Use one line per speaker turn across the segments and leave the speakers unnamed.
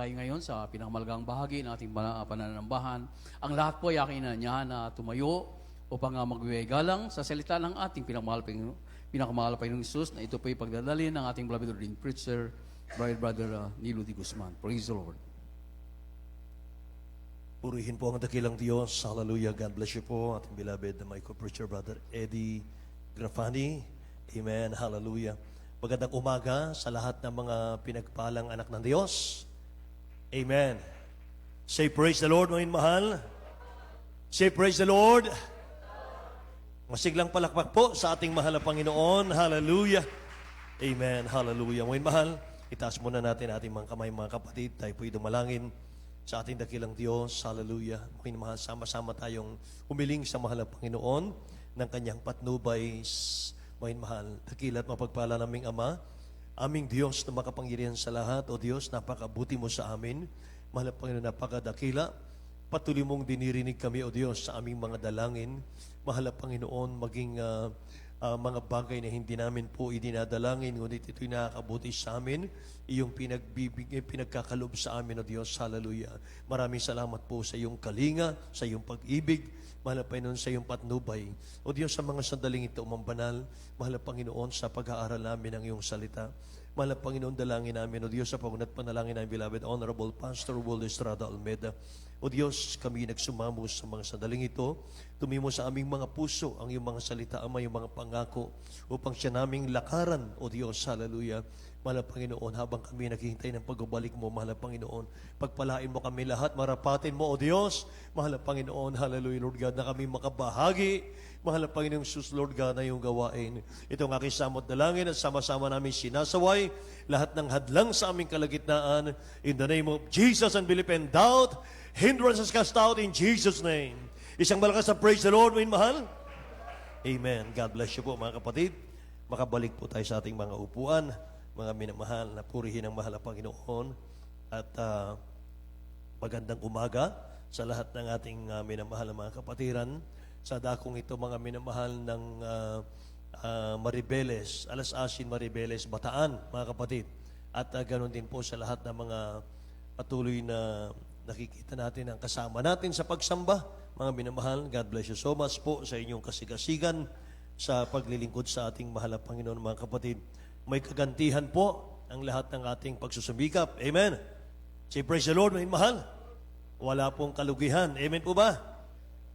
tayo ngayon sa pinakamalagang bahagi ng ating pananambahan. Ang lahat po ay akin niya na tumayo upang magwigalang sa salita ng ating pinakamahal pa Isus na ito po ay pagdadalhin ng ating beloved ordained preacher, Brother Nilo D. Guzman. Praise the Lord.
Purihin po ang dakilang Diyos. Hallelujah. God bless you po, ating beloved na my co-preacher, Brother Eddie Grafani. Amen. Hallelujah. Magandang umaga sa lahat ng mga pinagpalang anak ng Diyos. Amen. Say praise the Lord, mga mahal. Say praise the Lord. Masiglang palakpak po sa ating mahal na Panginoon. Hallelujah. Amen. Hallelujah. Mga mahal, itaas muna natin ating mga kamay, mga kapatid. Tayo po'y dumalangin sa ating dakilang Diyos. Hallelujah. Mga mahal, sama-sama tayong humiling sa mahal na Panginoon ng kanyang patnubay. Mga mahal, dakila at mapagpala naming Ama, aming Diyos na makapangyarihan sa lahat. O Diyos, napakabuti mo sa amin. Mahal na Panginoon, napakadakila. Patuloy mong dinirinig kami, O Diyos, sa aming mga dalangin. Mahal na Panginoon, maging mga bagay na hindi namin po idinadalangin, ngunit ito'y nakakabuti sa amin, iyong pinagkakalob sa amin, O Diyos. Hallelujah. Maraming salamat po sa iyong kalinga, sa iyong pag-ibig, mahal na Panginoon, sa iyong patnubay. O Diyos, sa mga sandaling ito, umambanal, mahal na Panginoon, sa pag-aaral namin ng iyong salita. Mahal na Panginoon, dalangin namin, O Diyos, sa pagunat panalangin namin, beloved Honorable Pastor Will Estrada Almeida. O Diyos, kami nagsumamo sa mga sandaling ito. Tumimo sa aming mga puso ang iyong mga salita, Ama, yung mga pangako, upang siya naming lakaran, O Diyos. Hallelujah. Mahal na Panginoon, habang kami naghihintay ng pagbabalik mo, mahal na Panginoon, pagpalain mo kami lahat, marapatin mo, O Diyos. Mahal na Panginoon, hallelujah, Lord God, na kami makabahagi. Mahal na Panginoong Sus, Lord God, na iyong gawain. Ito ang aking samot dalangin at sama-sama namin sinasaway lahat ng hadlang sa aming kalagitnaan. In the name of Jesus, unbelief and doubt, hindrances cast out in Jesus' name. Isang malakas na praise the Lord, mga mahal. Amen. God bless you po, mga kapatid. Makabalik po tayo sa ating mga upuan, mga minamahal na purihin ang mahal na Panginoon. At magandang umaga sa lahat ng ating minamahal na mga kapatiran. Sa dakong ito, mga minamahal ng Maribeles, Alas Asin, Maribeles, Bataan, mga kapatid. At ganoon din po sa lahat ng mga patuloy na nakikita natin ang kasama natin sa pagsamba. Mga minamahal, God bless you so much po sa inyong kasigasigan sa paglilingkod sa ating mahal na Panginoon, mga kapatid. May kagantihan po ang lahat ng ating pagsusumikap. Amen. Say praise the Lord, mga mahal. Wala pong kalugihan. Amen po ba?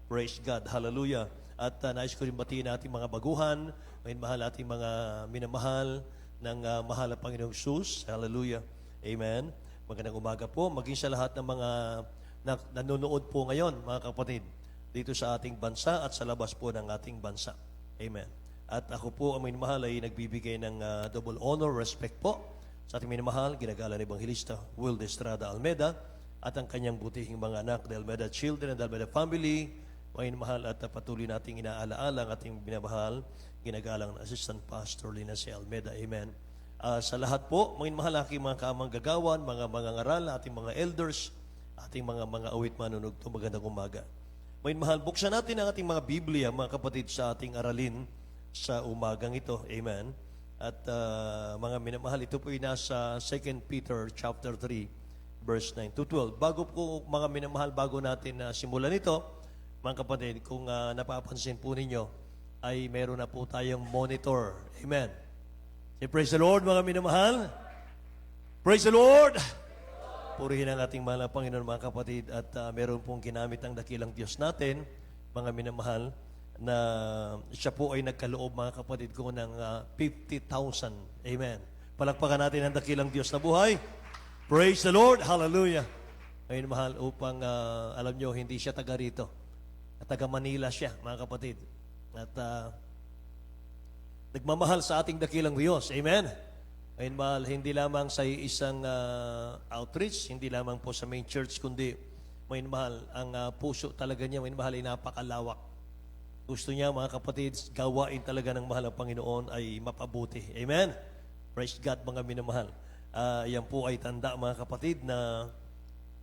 Praise God. Hallelujah. At nais ko rin batiin ating mga baguhan, mga mahal ating mga minamahal ng mahal na Panginoong Sus. Hallelujah. Amen. Magandang umaga po. Maging sa lahat ng mga nanonood po ngayon, mga kapatid, dito sa ating bansa at sa labas po ng ating bansa. Amen. At ako po, ang minamahal, ay nagbibigay ng double honor, respect po sa ating minamahal, ginagala ni Evangelista Will Estrada Almeida at ang kanyang butihing mga anak, the Almeida children and the Almeida family. Mga mahal, at patuloy nating inaalaala ang ating binabahal, ginagalang na Assistant Pastor Lina C. Almeida. Amen. Sa lahat po, mga mahal, aking mga kaamang gagawan, mga ngaral, ating mga elders, ating mga awit manunugto, magandang umaga. Mga mahal, buksan natin ang ating mga Biblia, mga kapatid, sa ating aralin sa umagang ito. Amen. At mga minamahal, ito po ay nasa 2 Peter chapter 3, verse 9 to 12. Bago po, mga minamahal, bago natin simulan ito, mga kapatid, kung napapansin po ninyo, ay meron na po tayong monitor. Amen. Say, praise the Lord, mga minamahal. Praise the Lord. Purihin ang ating mahal na Panginoon, mga kapatid. At meron pong ginamit ang dakilang Diyos natin, mga minamahal, na siya po ay nagkaloob, mga kapatid ko, ng 50,000. Amen. Palakpakan natin ang dakilang Diyos na buhay. Praise the Lord. Hallelujah. Ngayon, mahal, upang alam nyo, hindi siya taga rito. At taga Manila siya, mga kapatid. At nagmamahal sa ating dakilang Diyos. Amen. Ngayon, mahal, hindi lamang sa isang outreach, hindi lamang po sa main church, kundi, ngayon, mahal, ang puso talaga niya, ngayon, mahal, ay napakalawak. Gusto niya, mga kapatid, gawain talaga ng mahal ang Panginoon ay mapabuti. Amen. Praise God, mga minamahal. Yan po ay tanda, mga kapatid, na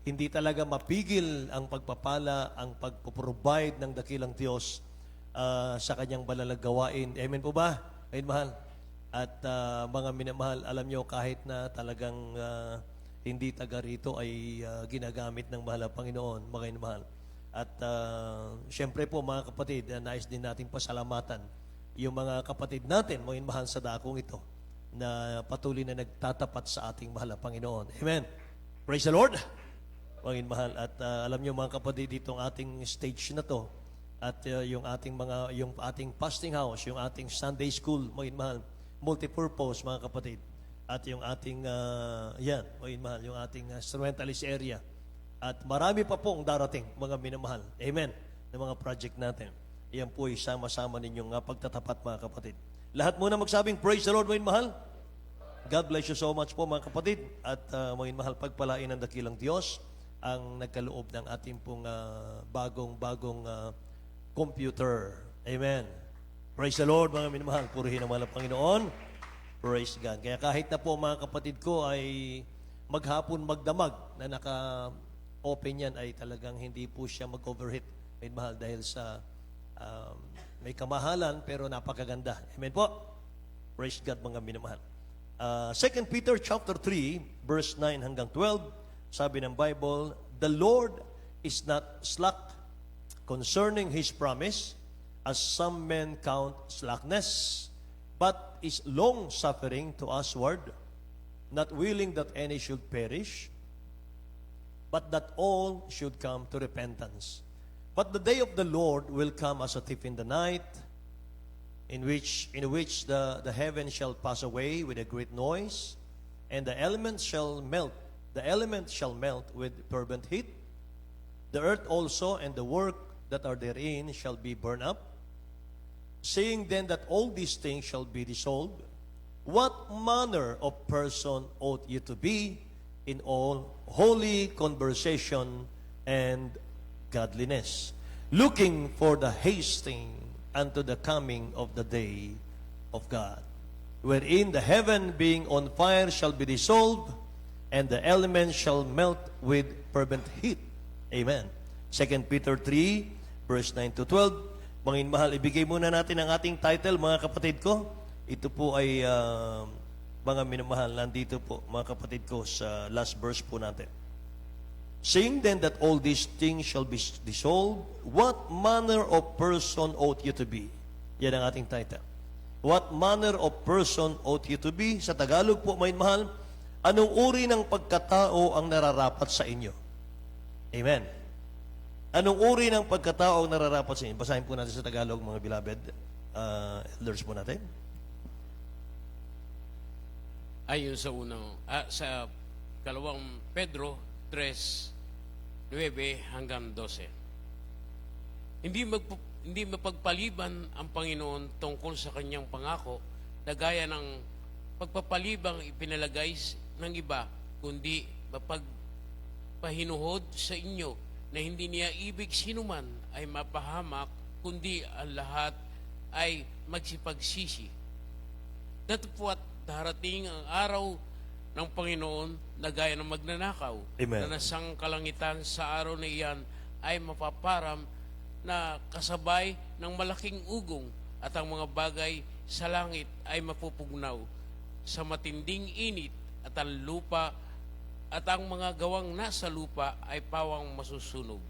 hindi talaga mapigil ang pagpapala, ang pagpaprovide ng dakilang Diyos sa kanyang balalang gawain. Amen po ba? Amen, mahal. At mga minamahal, alam nyo, kahit na talagang hindi taga rito ay ginagamit ng mahal na Panginoon, mga inamahal. At syempre po mga kapatid, nais din natin pasalamatan yung mga kapatid natin, mga inamahal sa dakong ito, na patuloy na nagtatapat sa ating mahal na Panginoon. Amen. Praise the Lord. Mga inamahal. At alam niyo mga kapatid, itong ating stage na to, at yung ating fasting house, yung ating Sunday school, mga inamahal, multipurpose mga kapatid. At yung ating, mga inamahal, yung ating instrumentalist area. At marami pa pong darating, mga minamahal. Amen. Ng mga project natin. Iyan po ay sama-sama ninyong pagtatapat, mga kapatid. Lahat muna magsabing, praise the Lord, mga minamahal. God bless you so much po, mga kapatid. At mga minamahal, pagpalain ng dakilang Diyos ang nagkaloob ng ating pong bagong computer. Amen. Praise the Lord, mga minamahal. Purihin ang mahal na Panginoon. Praise God. Kaya kahit na po, mga kapatid ko, ay maghapon magdamag na naka-open yan, ay talagang hindi po siya mag-overheat. May mahal dahil sa may kamahalan pero napakaganda. Amen po. Praise God, mga minamahal. 2 Peter chapter 3 verse 9 hanggang 12, sabi ng Bible, the Lord is not slack concerning His promise, as some men count slackness, but is long-suffering to usward, not willing that any should perish, but that all should come to repentance. But the day of the Lord will come as a thief in the night, in which the heavens shall pass away with a great noise, and the elements shall melt. The elements shall melt with fervent heat. The earth also and the work that are therein shall be burned up. Seeing then that all these things shall be dissolved, what manner of person ought you to be in all holy conversation and godliness, looking for the hasting unto the coming of the day of God, wherein the heaven being on fire shall be dissolved, and the elements shall melt with fervent heat. Amen. 2 Peter 3, verse 9 to 12. Mga inmahal, ibigay muna natin ang ating title, mga kapatid ko. Ito po ay, mga minamahal, nandito po, mga kapatid ko, sa last verse po natin. Seeing then that all these things shall be dissolved, what manner of person ought you to be? Yan ang ating title. What manner of person ought you to be? Sa Tagalog po, mga mahal, anong uri ng pagkatao ang nararapat sa inyo? Amen. Anong uri ng pagkatao ang nararapat sa inyo? Basahin po natin sa Tagalog, mga beloved elders po natin.
Ayon sa sa kalawang Pedro 3, 9 hanggang 12. Hindi mapagpaliban ang Panginoon tungkol sa kanyang pangako na gaya ng pagpapalibang ipinalagay ng iba, kundi mapagpahinuhod sa inyo na hindi niya ibig sinuman ay mapahamak, kundi ang lahat ay magsipagsisi. Datapwat darating ang araw ng Panginoon na gaya ng magnanakaw.
Amen.
Na nasang kalangitan sa araw na iyan ay mapaparam na kasabay ng malaking ugong, at ang mga bagay sa langit ay mapupugnaw sa matinding init, at ang lupa at ang mga gawang nasa lupa ay pawang masusunog.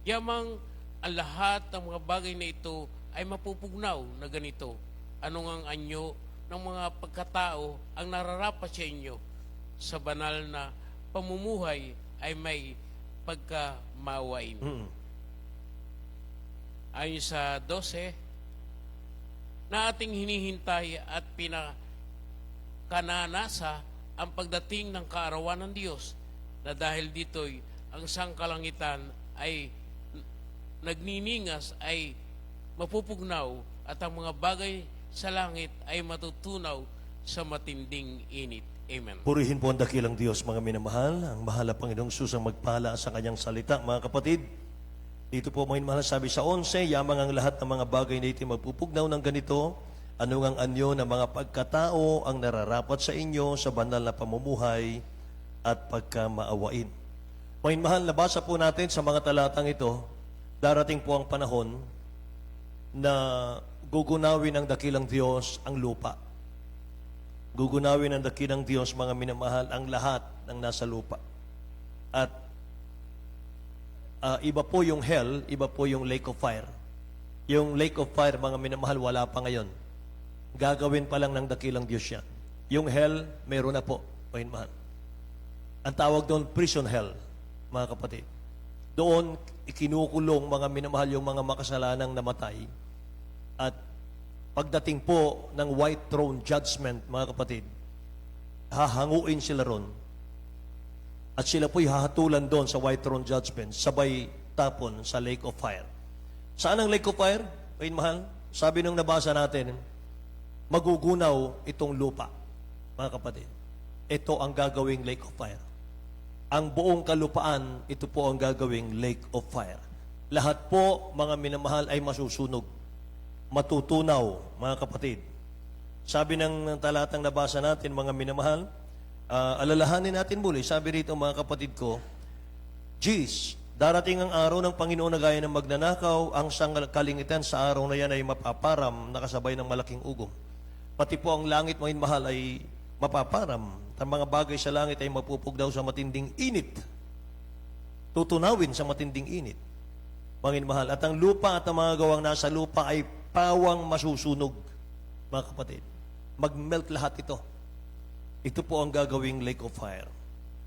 Yamang ang lahat ng mga bagay na ito ay mapupugnaw na ganito. Anong ang anyo ng mga pagkatao ang nararapat sa inyo sa banal na pamumuhay ay may pagkamawain. Ayon sa 12, na ating hinihintay at pinakananasa ang pagdating ng kaarawan ng Diyos, na dahil dito'y ang sangkalangitan ay nagniningas ay mapupugnaw, at ang mga bagay sa langit ay matutunaw sa matinding init. Amen.
Purihin po ang dakilang Diyos, mga minamahal. Ang mahal na Panginoong Susang magpala sa kanyang salita, mga kapatid. Dito po, mga minamahal, sabi sa 11, yamang ang lahat ng mga bagay na ito magpupugnaw ng ganito. Ano ang anyo ng mga pagkatao ang nararapat sa inyo sa banal na pamumuhay at pagkamaawain. Mga minamahal, nabasa po natin sa mga talatang ito, darating po ang panahon na gugunawin ng dakilang Diyos ang lupa. Gugunawin ng dakilang Diyos, mga minamahal, ang lahat ng nasa lupa. At iba po yung hell, iba po yung lake of fire. Yung lake of fire, mga minamahal, wala pa ngayon. Gagawin pa lang ng dakilang Diyos yan. Yung hell, meron na po, mga minamahal. Ang tawag doon, prison hell, mga kapatid. Doon, ikinukulong, mga minamahal, yung mga makasalanang namatay. At pagdating po ng white throne judgment, mga kapatid, hahanguin sila ron. At sila po'y hahatulan doon sa white throne judgment, sabay tapon sa lake of fire. Saan ang lake of fire? Ayun, mahal, sabi nung nabasa natin, magugunaw itong lupa, mga kapatid. Ito ang gagawing lake of fire. Ang buong kalupaan, ito po ang gagawing lake of fire. Lahat po, mga minamahal, ay masusunog. Matutunaw, mga kapatid. Sabi ng talatang nabasa natin, mga minamahal, alalahanin natin muli, sabi rito, mga kapatid ko, Jeez, darating ang araw ng Panginoon na gaya ng magnanakaw, ang kalingitan sa araw na yan ay mapaparam, nakasabay ng malaking ugong. Pati po ang langit, mga mahal, ay mapaparam. Ang mga bagay sa langit ay mapupugdaw sa matinding init. Tutunawin sa matinding init. Mga mahal. At ang lupa at ang mga gawang nasa lupa ay pawang masusunog, mga kapatid. Mag-melt lahat ito. Ito po ang gagawing lake of fire.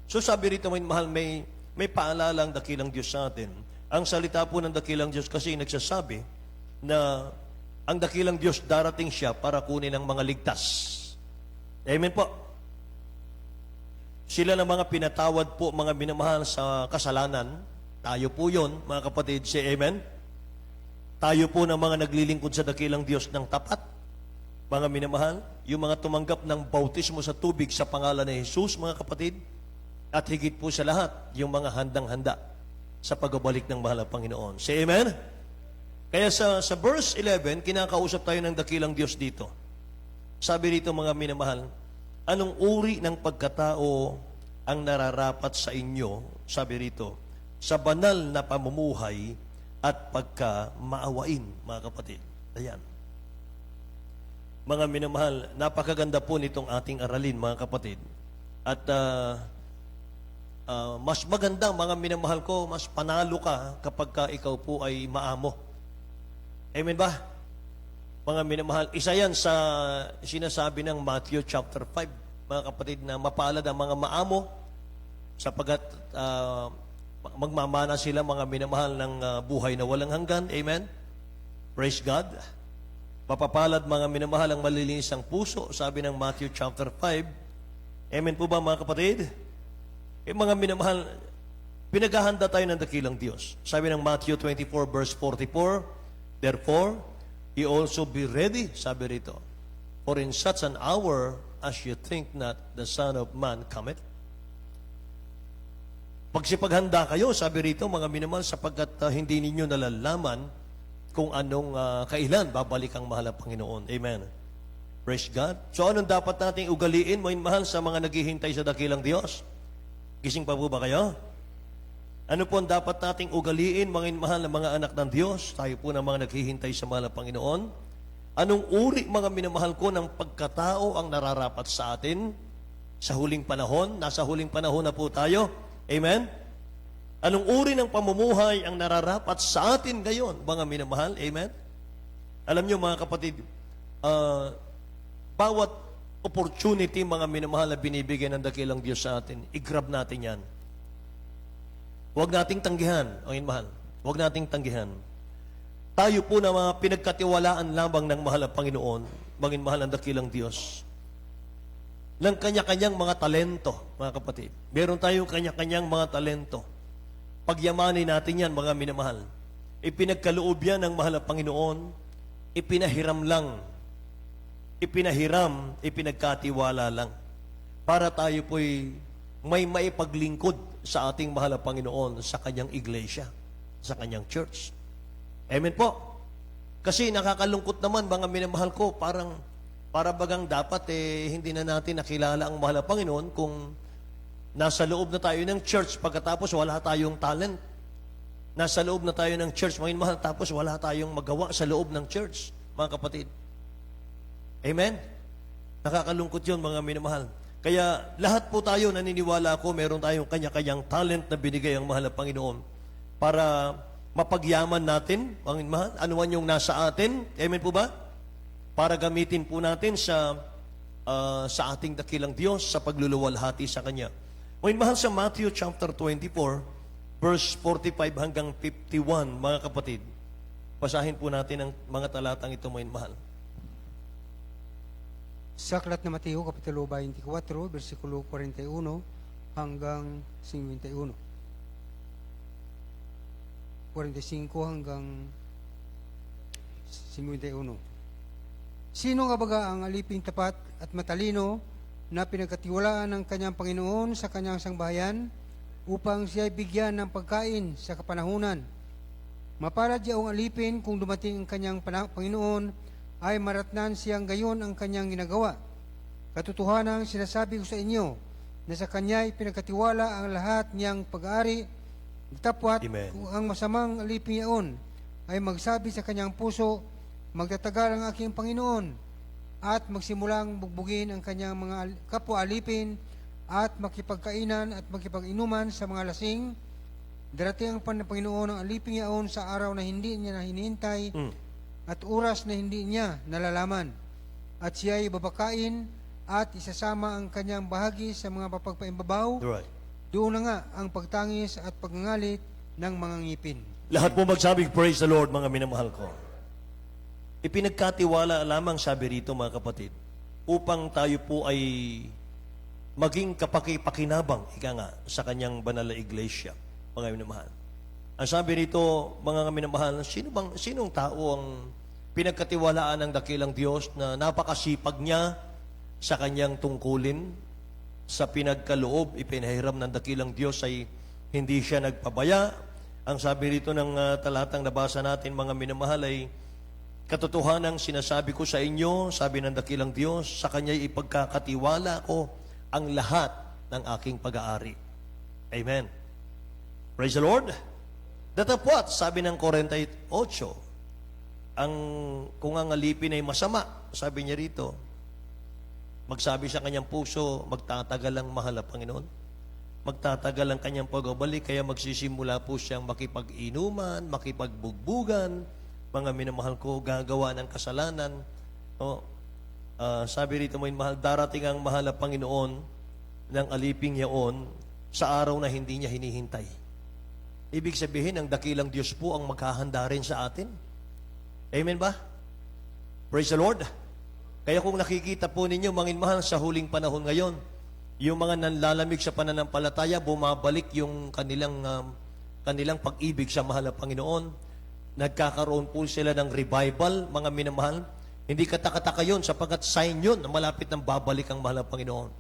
So sabi rito, mga mahal, may paalalang dakilang Diyos sa atin. Ang salita po ng dakilang Diyos kasi nagsasabi na ang dakilang Diyos darating siya para kunin ang mga ligtas. Amen po. Sila ng mga pinatawad po, mga minamahal sa kasalanan. Tayo po yon, mga kapatid, say amen. Tayo po ng mga naglilingkod sa dakilang Diyos ng tapat. Mga minamahal, yung mga tumanggap ng bautismo sa tubig sa pangalan ni Jesus, mga kapatid. At higit po sa lahat, yung mga handang-handa sa pagbabalik ng mahal na Panginoon. Say amen. Kaya sa verse 11, kinakausap tayo ng dakilang Diyos dito. Sabi rito, mga minamahal, anong uri ng pagkatao ang nararapat sa inyo, sabi rito, sa banal na pamumuhay at pagkamaawain, mga kapatid. Ayan. Mga minamahal, napakaganda po nitong ating aralin, mga kapatid. At mas maganda, mga minamahal ko, mas panalo ka kapag ka ikaw po ay maamo. Amen ba? Mga minamahal, isa yan sa sinasabi ng Matthew chapter 5, mga kapatid, na mapalad ang mga maamo sapagat magmamana sila, mga minamahal, ng buhay na walang hanggan. Amen? Praise God. Mapapalad, mga minamahal, ang malilinis ang puso, sabi ng Matthew chapter 5. Amen po ba, mga kapatid? Mga minamahal, pinaghahanda tayo ng dakilang Diyos. Sabi ng Matthew 24 verse 44, therefore, ye also be ready, sabi rito, for in such an hour as you think not the Son of Man cometh. Pagsipaghanda kayo, sabi rito, mga minamahal, sapagkat hindi ninyo nalalaman kung anong kailan babalik ang mahal na Panginoon. Amen. Praise God. So anong dapat nating ugaliin, mga mahal, sa mga naghihintay sa dakilang Diyos? Gising pa po ba kayo? Ano po ang dapat nating ugaliin, mga mahal na mga anak ng Diyos? Tayo po na mga naghihintay sa mahal na Panginoon. Anong uri, mga minamahal ko, ng pagkatao ang nararapat sa atin sa huling panahon? Nasa huling panahon na po tayo. Amen? Anong uri ng pamumuhay ang nararapat sa atin ngayon, mga minamahal? Amen? Alam nyo, mga kapatid, bawat opportunity, mga minamahal, na binibigyan ng dakilang Diyos sa atin, i-grab natin yan. Huwag nating tanggihan, mga mahal. Huwag nating tanggihan. Tayo po na mga pinagkatiwalaan lamang ng mahal na Panginoon, mga mahal ng dakilang Diyos, ng kanya-kanyang mga talento, mga kapatid. Meron tayong kanya-kanyang mga talento. Pagyamanin natin yan, mga minamahal. Ipinagkaloob yan ng mahal na Panginoon, ipinahiram lang. Ipinahiram, ipinagkatiwala lang. Para tayo po'y may maipaglingkod sa ating mahal na Panginoon sa kanyang iglesia, sa kanyang church. Amen po. Kasi nakakalungkot naman, mga minamahal ko, para bagang dapat hindi na natin nakilala ang mahal na Panginoon kung nasa loob na tayo ng church pagkatapos wala tayong talent. Nasa loob na tayo ng church, mga mahal, tapos wala tayong magawa sa loob ng church, mga kapatid. Amen? Nakakalungkot yun, mga minamahal. Kaya lahat po tayo naniniwala ko, meron tayong kanya-kanyang talent na binigay ang mahal na Panginoon para mapagyaman natin, mga minamahal, anuman yung nasa atin. Amen po ba? Para gamitin po natin sa ating dakilang Diyos sa pagluluwalhati sa Kanya. Mga minamahal, sa Matthew chapter 24, verse 45 hanggang 51, mga kapatid. Basahin po natin ang mga talatang ito, mga minamahal.
Sa aklat na Mateo, Kapitulo 24, versikulo 41 hanggang 51. 45 hanggang 51. Sino nga baga ang aliping tapat at matalino na pinagkatiwalaan ng kanyang Panginoon sa kanyang sangbahayan upang siya bigyan ng pagkain sa kapanahunan? Mapalad yaong alipin kung dumating ang kanyang Panginoon ay maratnan siyang gayon ang kanyang ginagawa. Katotohanan sinasabi ko sa inyo na sa kanya'y pinagkatiwala ang lahat niyang pag-aari. Tapwat
Amen.
kung ang masamang alipin yaon ay magsabi sa kanyang puso, magtatagal ang aking Panginoon, at magsimulang bugbugin ang kanyang mga kapwa alipin at makipagkainan at makipag-inuman sa mga lasing, darating ang Panginoon ng alipin yaon sa araw na hindi niya na hinihintay at oras na hindi niya nalalaman. At siya ay babakain at isasama ang kanyang bahagi sa mga mapagpaimbabaw.
Right.
Doon na nga ang pagtangis at pagngalit ng mga ngipin.
Lahat po magsabing, praise the Lord, mga minamahal ko. Ipinagkatiwala lamang, sabi rito, mga kapatid, upang tayo po ay maging kapakipakinabang, ika nga, sa kanyang banal na iglesia, mga minamahal. Ang sabi rito, mga minamahal, sinong tao ang pinagkatiwalaan ng dakilang Diyos na napakasipag niya sa kanyang tungkulin, sa pinagkaloob, ipinahiram ng dakilang Diyos ay hindi siya nagpabaya. Ang sabi rito ng talatang nabasa natin, mga minamahal, ay katotohanang sinasabi ko sa inyo, sabi ng dakilang Diyos, sa kanya'y ipagkakatiwala ko ang lahat ng aking pag-aari. Amen. Praise the Lord. Datapwat, sabi ng 48, kung ang alipin ay masama, sabi niya rito, magsabi sa kanyang puso, magtatagal ang mahal na Panginoon. Magtatagal ang kanyang pagbabalik, kaya magsisimula po siyang makipag-inuman, makipagbugbugan, mga minamahal ko, gagawa ng kasalanan. Sabi rito, may mahal, darating ang mahal na Panginoon ng aliping yaon sa araw na hindi niya hinihintay. Ibig sabihin, ang dakilang Diyos po ang maghahanda rin sa atin. Amen ba? Praise the Lord. Kaya kung nakikita po ninyo, manginmahal, sa huling panahon ngayon, yung mga nanlalamig sa pananampalataya, bumabalik yung kanilang pag-ibig sa mahal na Panginoon. Nagkakaroon po sila ng revival, mga minamahal. Hindi katakataka yun, sapagkat sign yun na malapit ng babalik ang mahal na Panginoon.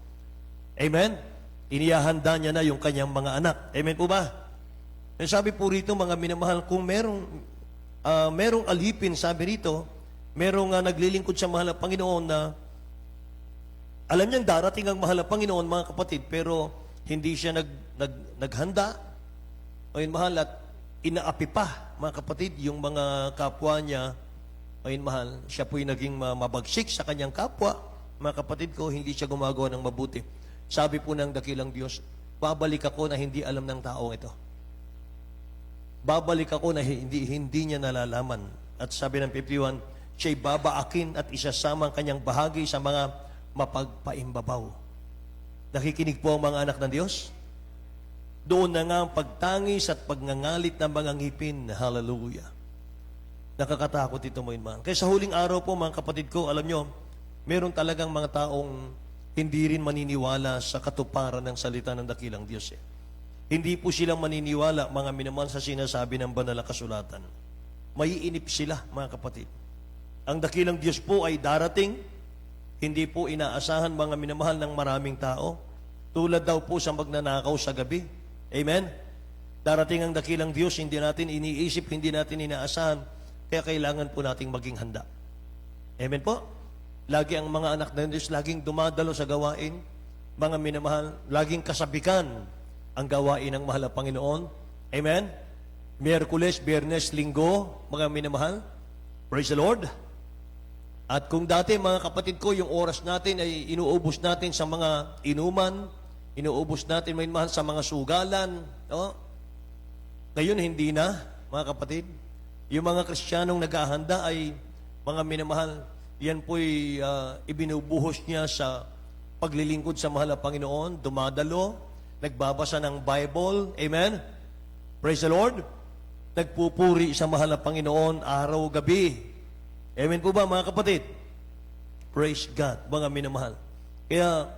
Amen? Inihahanda niya na yung kanyang mga anak. Amen po ba? Sabi po rito, mga minamahal, kung merong alipin, sabi rito, merong naglilingkod sa mahal na Panginoon na alam niyang darating ang mahal na Panginoon, mga kapatid, pero hindi siya naghanda, ayun mahal, at inaapi pa, mga kapatid, yung mga kapwa niya, ayun mahal, siya po'y naging mabagsik sa kanyang kapwa, mga kapatid ko, hindi siya gumagawa ng mabuti. Sabi po ng dakilang Diyos, babalik ako na hindi alam ng taong ito. Babalik ako na hindi niya nalalaman. At sabi ng 51, siya'y babaakin at isasama ang kanyang bahagi sa mga mapagpaimbabaw. Nakikinig po ang mga anak ng Diyos? Doon na nga ang pagtangis at pagngangalit ng mga ngipin. Hallelujah. Nakakatakot ito, mga man. Kaya sa huling araw po, mga kapatid ko, alam nyo, meron talagang mga taong hindi rin maniniwala sa katuparan ng salita ng dakilang Diyos. Hindi po silang maniniwala, mga minamahal, sa sinasabi ng banal na kasulatan. Maiinip sila, mga kapatid. Ang dakilang Diyos po ay darating, hindi po inaasahan, mga minamahal, ng maraming tao. Tulad daw po sa magnanakaw sa gabi. Amen? Darating ang dakilang Diyos, hindi natin iniisip, hindi natin inaasahan, kaya kailangan po nating maging handa. Amen po? Lagi ang mga anak ng Diyos, laging dumadalo sa gawain, mga minamahal, laging kasabikan ang gawain ng mahal na Panginoon. Amen? Miyerkules, Biyernes, Linggo, mga minamahal. Praise the Lord. At kung dati, mga kapatid ko, yung oras natin ay inuubos natin sa mga inuman, inuubos natin, may mahal, sa mga sugalan, no? Ngayon, hindi na, mga kapatid. Yung mga Kristiyanong naghahanda ay, mga minamahal, yan po'y ibinubuhos niya sa paglilingkod sa mahal na Panginoon, dumadalo, nagbabasa ng Bible, amen? Praise the Lord. Nagpupuri sa mahal na Panginoon araw-gabi. Amen po ba, mga kapatid? Praise God, mga minamahal. Kaya,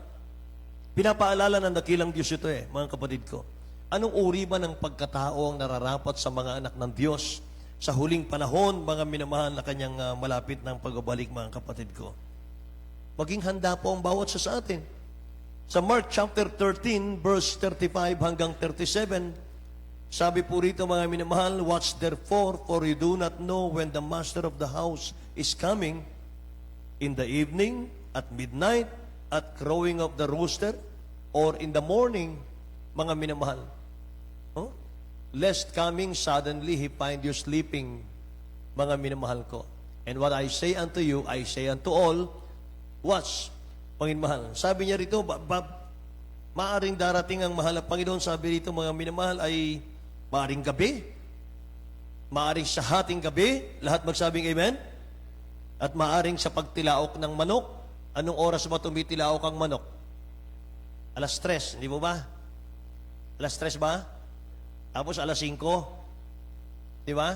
pinapaalala ng dakilang Diyos ito mga kapatid ko. Anong uri ba ng pagkatao ang nararapat sa mga anak ng Diyos sa huling panahon, mga minamahal na kanyang malapit ng pagbabalik, mga kapatid ko? Maging handa po ang bawat sa atin. Sa Mark chapter 13, verse 35 hanggang 37, sabi po rito, mga minamahal, "Watch therefore, for you do not know when the master of the house is coming, in the evening, at midnight, at crowing of the rooster, or in the morning," mga minamahal. Oh? "Lest coming suddenly he find you sleeping," mga minamahal ko. "And what I say unto you, I say unto all, watch." Panginoon, sabi niya rito, maaring darating ang mahal na Panginoon, sabi rito, mga minamahal, ay maaring gabi, maaring sa hating gabi, lahat magsabing amen, at maaring sa pagtilaok ng manok. Anong oras ba tumitilaok ang manok? 3:00, hindi mo ba? 3:00 ba? Tapos 5:00, di ba?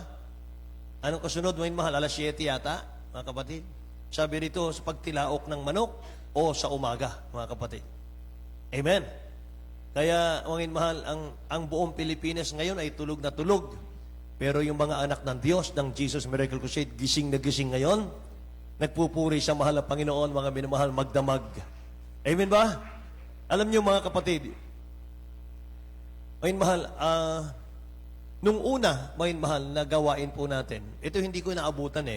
Anong kasunod, mga mahal? 7:00 yata, mga kapatid. Sabi rito, sa pagtilaok ng manok o sa umaga, mga kapatid. Amen. Kaya, mga mahal, ang buong Pilipinas ngayon ay tulog na tulog. Pero yung mga anak ng Diyos, ng Jesus Miracle Crusade, gising na gising ngayon, nagpupuri sa mahal na Panginoon, mga minamahal, magdamag. Amen ba? Alam niyo, mga kapatid, mga mahal, nung una, mga mahal, na gawain po natin, ito hindi ko naabutan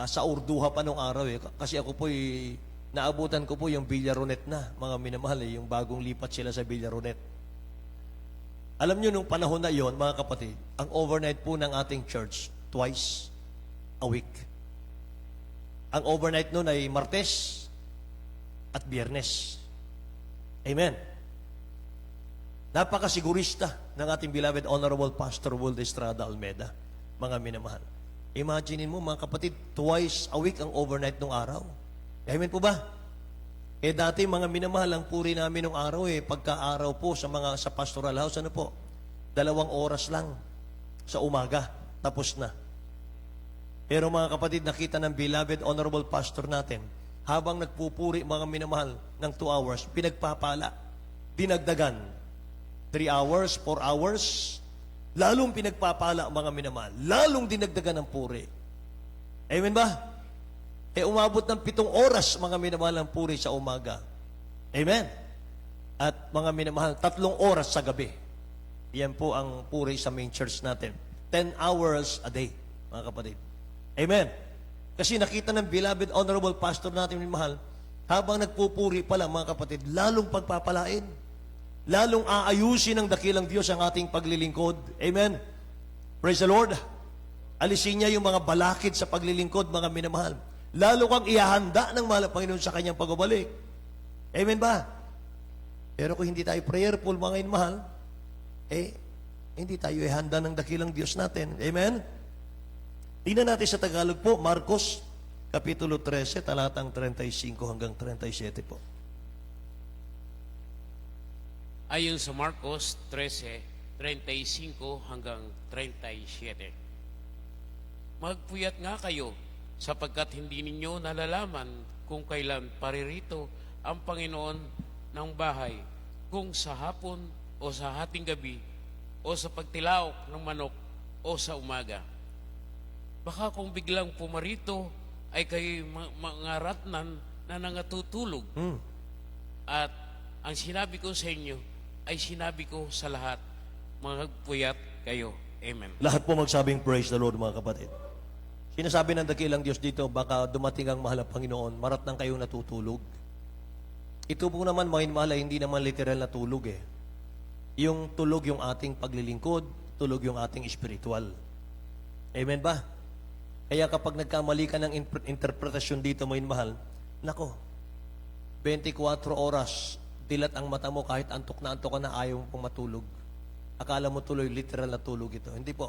sa Urduha pa nung araw kasi ako po'y naabutan ko po yung Villaronet na, mga minamahal, yung bagong lipat sila sa Villaronet. Alam nyo, nung panahon na yon, mga kapatid, ang overnight po ng ating church, twice a week. Ang overnight nun ay Martes at Biyernes. Amen. Napakasigurista ng ating beloved Honorable Pastor Will Estrada Almeda, mga minamahal. Imaginin mo, mga kapatid, twice a week ang overnight nung araw. Amen po ba? Dati, mga minamahal, ang puri namin nung araw pagka-araw po sa pastoral house, ano po? 2 oras lang sa umaga, tapos na. Pero mga kapatid, nakita ng beloved honorable pastor natin, habang nagpupuri, mga minamahal, ng 2 hours, pinagpapala, dinagdagan, 3 hours, 4 hours, lalong pinagpapala, mga minamahal, lalong dinagdagan ng puri. Amen ba? Umabot ng 7 oras, mga minamahal, ang puri sa umaga. Amen? At mga minamahal, 3 oras sa gabi. Yan po ang puri sa main church natin. 10 hours a day, mga kapatid. Amen? Kasi nakita ng beloved honorable pastor natin, minamahal, habang nagpupuri pa lang, mga kapatid, lalong pagpapalain. Lalong aayusin ng dakilang Diyos ang ating paglilingkod. Amen? Praise the Lord. Alisin niya yung mga balakid sa paglilingkod, mga minamahal. Lalo kang ihahanda ng mahal na Panginoon sa kanyang pagbabalik. Amen ba? Pero kung hindi tayo prayerful, mga inmahal, hindi tayo ihanda ng dakilang Diyos natin. Amen? Tingnan natin sa Tagalog po, Marcos, Kapitulo 13, talatang 35 hanggang 37 po.
Ayon sa Marcos 13, 35 hanggang 37. "Magpuyat nga kayo, sapagkat hindi ninyo nalalaman kung kailan paririto ang Panginoon ng bahay, kung sa hapon o sa hating gabi, o sa pagtilaok ng manok o sa umaga. Baka kung biglang pumarito ay kayo mangaratnan na nangatutulog. At ang sinabi ko sa inyo ay sinabi ko sa lahat, magpuyat kayo." Amen.
Lahat po magsabing praise the Lord, mga kapatid. Sinasabi ng dakilang Diyos dito, baka dumating ang mahal na Panginoon, marat nang kayong natutulog. Ito po naman, mga mahal, hindi naman literal na tulog Yung tulog yung ating paglilingkod, tulog yung ating spiritual. Amen ba? Kaya kapag nagkamali ka ng interpretasyon dito, mga mahal, nako, 24 oras, dilat ang mata mo kahit antok ka na ayaw mo pong matulog. Akala mo tuloy, literal na tulog ito. Hindi po.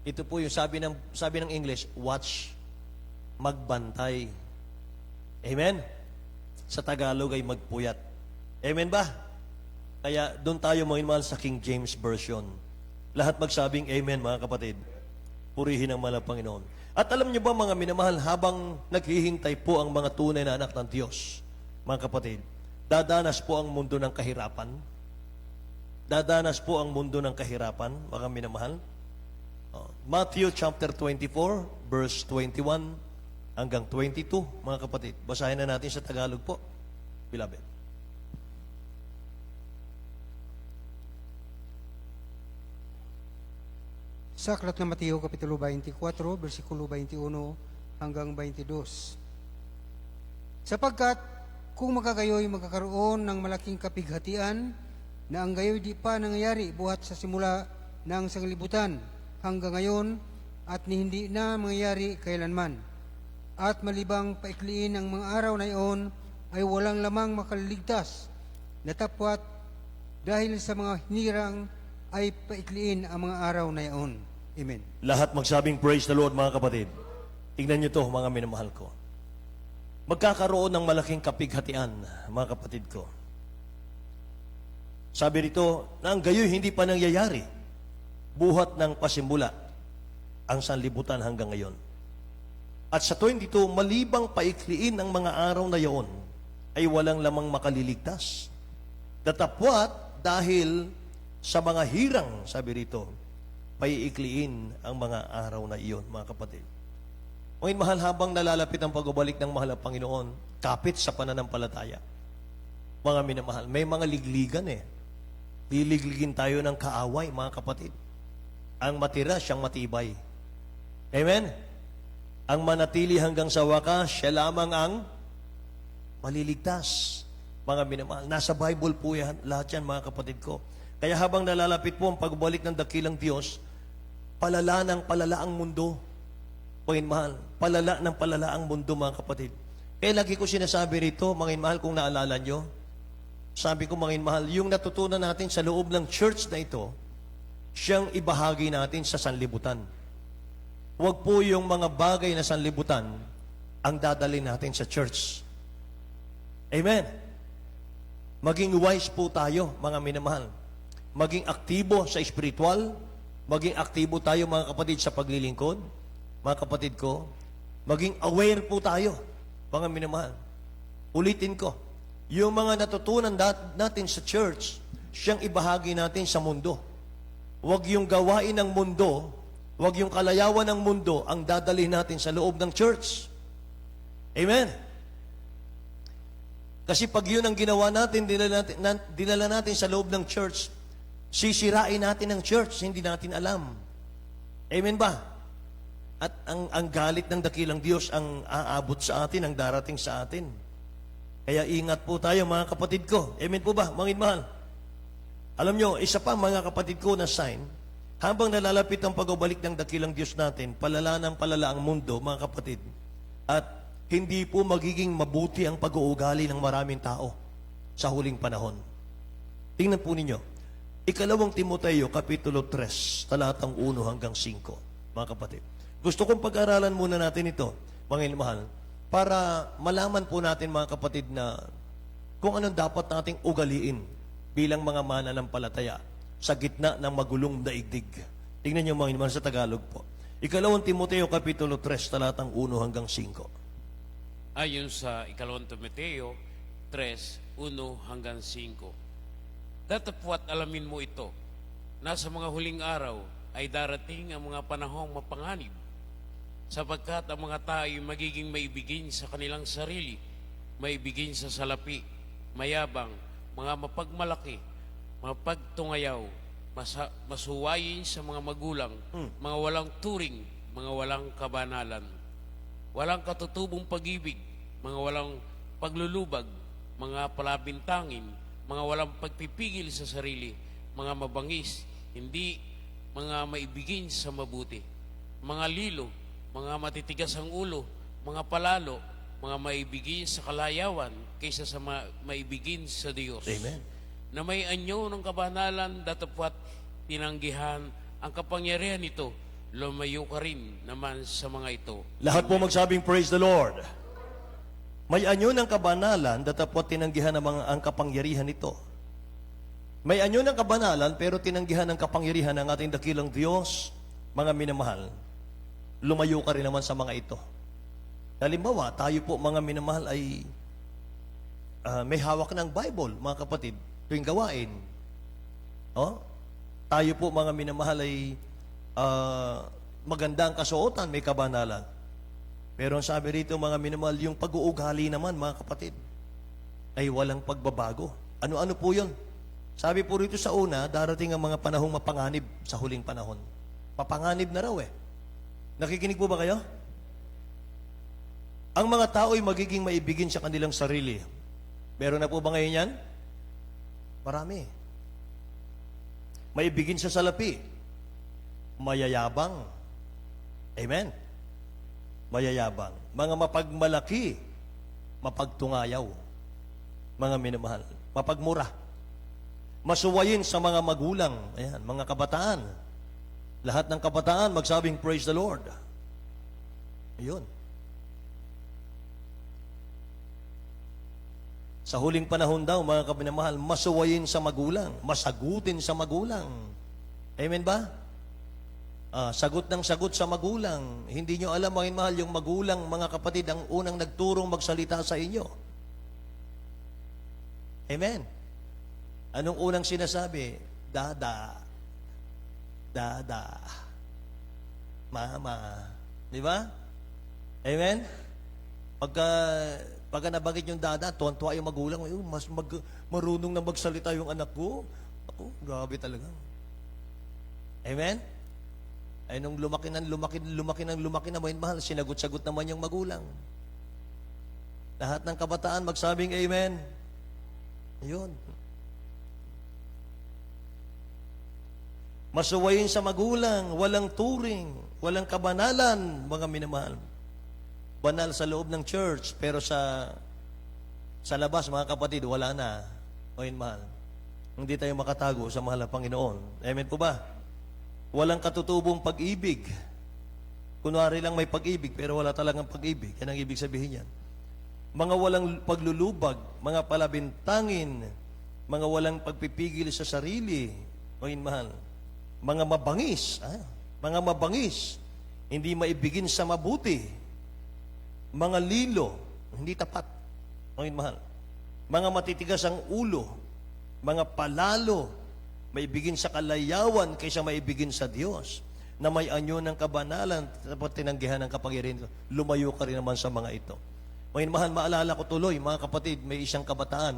Ito po yung sabi ng English, watch, magbantay. Amen? Sa Tagalog ay magpuyat. Amen ba? Kaya doon tayo mga mahal sa King James Version. Lahat magsabing amen, mga kapatid. Purihin ang mahal ng Panginoon. At alam niyo ba, mga minamahal, habang naghihintay po ang mga tunay na anak ng Diyos, mga kapatid, dadanas po ang mundo ng kahirapan. Dadanas po ang mundo ng kahirapan, mga minamahal. Matthew chapter 24, verse 21 hanggang 22, mga kapatid. Basahin na natin sa Tagalog po, beloved.
Sa aklat ng Mateo, Kapitulo 24, versikulo 21 hanggang 22. Sapagkat kung magkagayoy magkakaroon ng malaking kapighatian na ang gayoy di pa nangyayari buhat sa simula ng sanglibutan hanggang ngayon at hindi na mangyayari kailanman. At malibang paikliin ang mga araw na iyon ay walang lamang makaliligtas na tapwat dahil sa mga hinirang ay paikliin ang mga araw na iyon. Amen.
Lahat magsabing praise the Lord, mga kapatid. Tingnan niyo to, mga minamahal ko. Magkakaroon ng malaking kapighatian, mga kapatid ko. Sabi rito, na ang gayoy hindi pa nangyayari. Buhat ng pasimula ang sanlibutan hanggang ngayon. At sa 22, malibang paikliin ang mga araw na yaon, ay walang lamang makaliligtas. Datapwat dahil sa mga hirang, sabi rito, paiikliin ang mga araw na iyon, mga kapatid. Ngayon, mahal, habang nalalapit ang pagbabalik ng mahal na Panginoon, kapit sa pananampalataya. Mga minamahal, may mga ligligan eh. Liligligin tayo ng kaaway, mga kapatid. Ang matira, siyang matibay. Amen? Ang manatili hanggang sa wakas, siya lamang ang maliligtas. Mga minamahal, nasa Bible po yan, lahat yan, mga kapatid ko. Kaya habang nalalapit po ang pagbalik ng dakilang Diyos, palala ng palala ang mundo. Mga mahal, palala ng palala ang mundo, mga kapatid. Kaya lagi ko sinasabi rito, mga mahal, kung naalala nyo, sabi ko, mga mahal, yung natutunan natin sa loob ng church na ito, siyang ibahagi natin sa sanlibutan. Huwag po yung mga bagay na sanlibutan ang dadalhin natin sa church. Amen. Maging wise po tayo, mga minamahal. Maging aktibo sa espiritual, maging aktibo tayo, mga kapatid, sa paglilingkod, mga kapatid ko, maging aware po tayo, mga minamahal. Ulitin ko, yung mga natutunan natin sa church, siyang ibahagi natin sa mundo. Huwag yung gawain ng mundo, huwag yung kalayawan ng mundo ang dadalhin natin sa loob ng church. Amen? Kasi pag yun ang ginawa natin, dinala natin sa loob ng church, sisirain natin ang church, hindi natin alam. Amen ba? At ang galit ng dakilang Diyos ang aabot sa atin, ang darating sa atin. Kaya ingat po tayo, mga kapatid ko. Amen po ba, mga mahal? Alam nyo, isa pa, mga kapatid ko, na sign, habang nalalapit ang pagbabalik ng dakilang Diyos natin, palala ng palala ang mundo, mga kapatid, at hindi po magiging mabuti ang pag-uugali ng maraming tao sa huling panahon. Tingnan po ninyo, Ikalawang Timoteo, Kapitulo 3, talatang 1 hanggang 5, mga kapatid. Gusto kong pag-aralan muna natin ito, mga mahal, para malaman po natin, mga kapatid, na kung anong dapat nating ugaliin bilang mga mananampalataya sa gitna ng magulong daigdig. Tingnan niyo, mga mahal, sa Tagalog po. Ikalawang Timoteo, Kapitulo 3, talatang 1 hanggang 5.
Ayon sa Ikalawang Timoteo 3, 1 hanggang 5. Datapwat alamin mo ito, na sa mga huling araw ay darating ang mga panahong mapanganib, sapagkat ang mga tao ay magiging maibigin sa kanilang sarili, maibigin sa salapi, mayabang, mga mapagmalaki, mapagtungayaw, masuwayin sa mga magulang, mga walang turing, mga walang kabanalan, walang katutubong pag-ibig, mga walang paglulubag, mga palabintangin, mga walang pagpipigil sa sarili, mga mabangis, hindi mga maibigin sa mabuti, mga lilo, mga matitigas ang ulo, mga palalo, mga maibigin sa kalayawan kaysa sa maibigin sa Diyos.
Amen.
Na may anyo ng kabanalan datapwat tinanggihan ang kapangyarihan nito, lumayo ka rin naman sa mga ito.
Lahat po magsabing praise the Lord. May anyo ng kabanalan, datapwat tinanggihan ang kapangyarihan nito. May anyo ng kabanalan, pero tinanggihan ang kapangyarihan ng ating dakilang Diyos, mga minamahal. Lumayo ka rin naman sa mga ito. Halimbawa, tayo po mga minamahal ay may hawak ng Bible, mga kapatid, tuwing gawain. Oh? Tayo po mga minamahal ay magandang kasuotan, may kabanalan. Pero ang sabi rito mga minamahal, yung pag-uugali naman mga kapatid, ay walang pagbabago. Ano-ano po yun? Sabi po rito sa una, darating ang mga panahong mapanganib sa huling panahon. Mapanganib na raw eh. Nakikinig po ba kayo? Ang mga tao ay magiging maibigin sa kanilang sarili. Meron na po ba ngayon yan? Marami. Maibigin sa salapi. Mayayabang. Amen. Mayayabang. Mga mapagmalaki. Mapagtungayaw. Mga minamahal. Mapagmura. Masuwayin sa mga magulang. Ayan, mga kabataan. Lahat ng kabataan magsabing praise the Lord. Ayun. Sa huling panahon daw, mga kaminamahal, masuwayin sa magulang, masagutin sa magulang. Amen ba? Sagot ng sagot sa magulang. Hindi nyo alam, mga mahal, yung magulang, mga kapatid, ang unang nagturong magsalita sa inyo. Amen. Anong unang sinasabi? Dada. Dada. Mama. Di ba? Amen? Pagka nabagit yung dada, tuwan-tuwa yung magulang, mas marunong na magsalita yung anak ko. Ako, grabe talaga. Amen? Ay nung lumaki na mahal, sinagot-sagot naman yung magulang. Lahat ng kabataan magsabing amen. Ayun. Masuwayin sa magulang, walang turing, walang kabanalan, mga minamahal. Banal sa loob ng church, pero sa labas, mga kapatid, wala na. O yun, mahal. Hindi tayo makatago sa mahal na Panginoon. Amen po ba? Walang katutubong pag-ibig. Kunwari lang may pag-ibig, pero wala talagang pag-ibig. Yan ang ibig sabihin yan. Mga walang paglulubag, mga palabintangin, mga walang pagpipigil sa sarili. O yun, mahal. Mga mabangis, hindi maibigin sa mabuti, mga lilo, hindi tapat, mga mahal, mga matitigas ang ulo, mga palalo, maibigin sa kalayawan kaysa maibigin sa Diyos, na may anyo ng kabanalan, dapat tinanggihan ng kapangyarihan, lumayo ka rin naman sa mga ito. Mga mahal, maalala ko tuloy, mga kapatid, may isang kabataan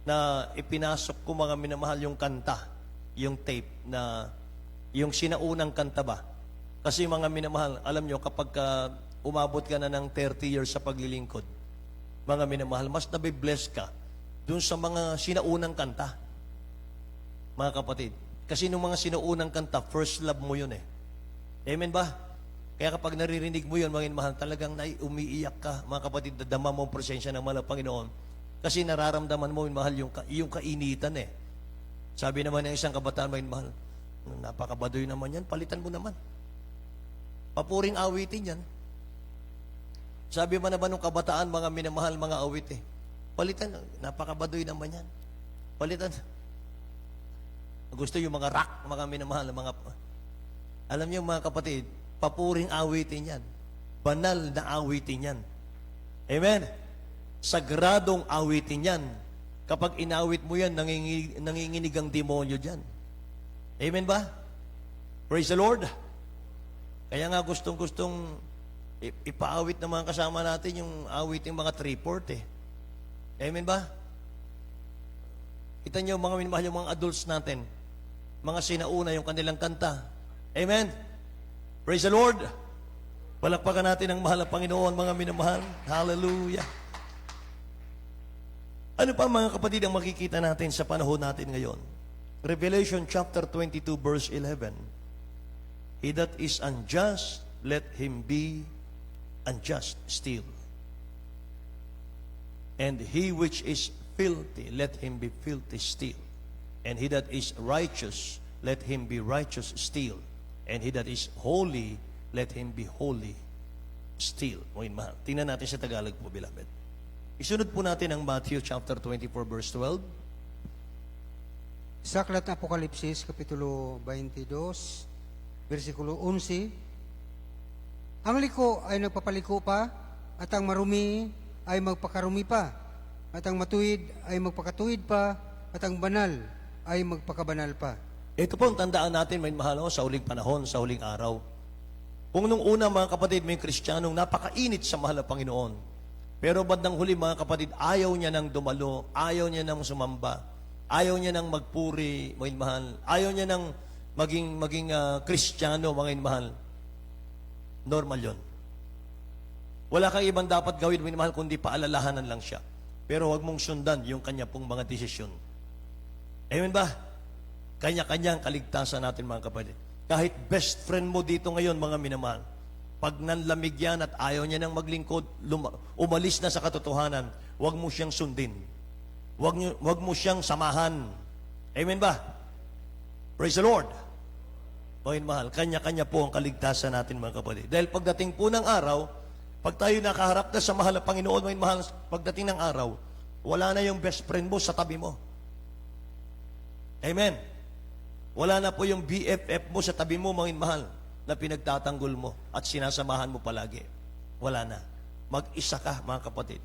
na ipinasok ko mga minamahal yung kanta, yung tape na yung sinaunang kanta ba? Kasi mga minamahal, alam nyo, kapag umabot ka na ng 30 years sa paglilingkod, mga minamahal, mas nabibless ka dun sa mga sinaunang kanta. Mga kapatid. Kasi nung mga sinaunang kanta, first love mo yun eh. Amen ba? Kaya kapag naririnig mo yun, mga minamahal, talagang umiiyak ka, mga kapatid, dadama mo ang presensya ng mahal na Panginoon. Kasi nararamdaman mo, mahal, yung kainitan eh. Sabi naman ng isang kabataan, mahal, napakabadoy naman yan, palitan mo naman. Papuring awitin yan. Sabi man naman ng kabataan, mga minamahal, mga awit eh. Palitan, napakabadoy naman yan. Palitan. Gusto yung mga rock, mga minamahal, mga... Alam niyo mga kapatid, papuring awitin yan. Banal na awitin yan. Amen? Sagradong awitin yan. Kapag inawit mo yan, nanginginig ang demonyo dyan. Amen ba? Praise the Lord. Kaya nga gustong-gustong ipaawit ng mga kasama natin yung awiting mga 3/4 eh. Amen ba? Kita nyo mga minamahal yung mga adults natin. Mga sinauna yung kanilang kanta. Amen? Praise the Lord. Palakpakan natin ang mahal na Panginoon, mga minamahal. Hallelujah. Ano pa mga kapatid ang makikita natin sa panahon natin ngayon? Revelation chapter 22 verse 11. He that is unjust, let him be unjust still. And he which is filthy, let him be filthy still. And he that is righteous, let him be righteous still. And he that is holy, let him be holy still. Mga mahal. Tingnan natin sa Tagalog po, beloved. Isunod po natin ang Matthew chapter 24, verse 12.
Sa aklat ng Apokalipsis, Kapitulo 22, versikulo 11, ang liko ay nagpapaliko pa, at ang marumi ay magpakarumi pa, at ang matuwid ay magpakatuwid pa, at ang banal ay magpakabanal pa.
Ito po ang tandaan natin, may mahal, sa huling panahon, sa huling araw. Kung nung una, mga kapatid, may Kristiyanong napakainit sa mahal na Panginoon. Pero bandang huli, mga kapatid, ayaw niya nang dumalo, ayaw niya nang sumamba, ayaw niya nang magpuri, mga mahal, ayaw niya nang maging Kristiyano, mga mahal. Normal yon. Wala kang ibang dapat gawin, mga mahal, kundi paalalahanan lang siya. Pero huwag mong sundan yung kanya pong mga desisyon. Amen ba? Kanya-kanyang kaligtasan natin, mga kapatid. Kahit best friend mo dito ngayon, mga minamahal, pag nanlamig yan at ayaw niya nang maglingkod, umalis na sa katotohanan, huwag mo siyang sundin. Huwag mo siyang samahan. Amen ba? Praise the Lord. Mga mahal, kanya-kanya po ang kaligtasan natin, mga kapatid. Dahil pagdating po ng araw, pag tayo nakaharap na sa mahal na Panginoon, mga mahal, pagdating ng araw, wala na yung best friend mo sa tabi mo. Amen. Wala na po yung BFF mo sa tabi mo, mga mahal, na pinagtatanggol mo at sinasamahan mo palagi. Wala na. Mag-isa ka, mga kapatid.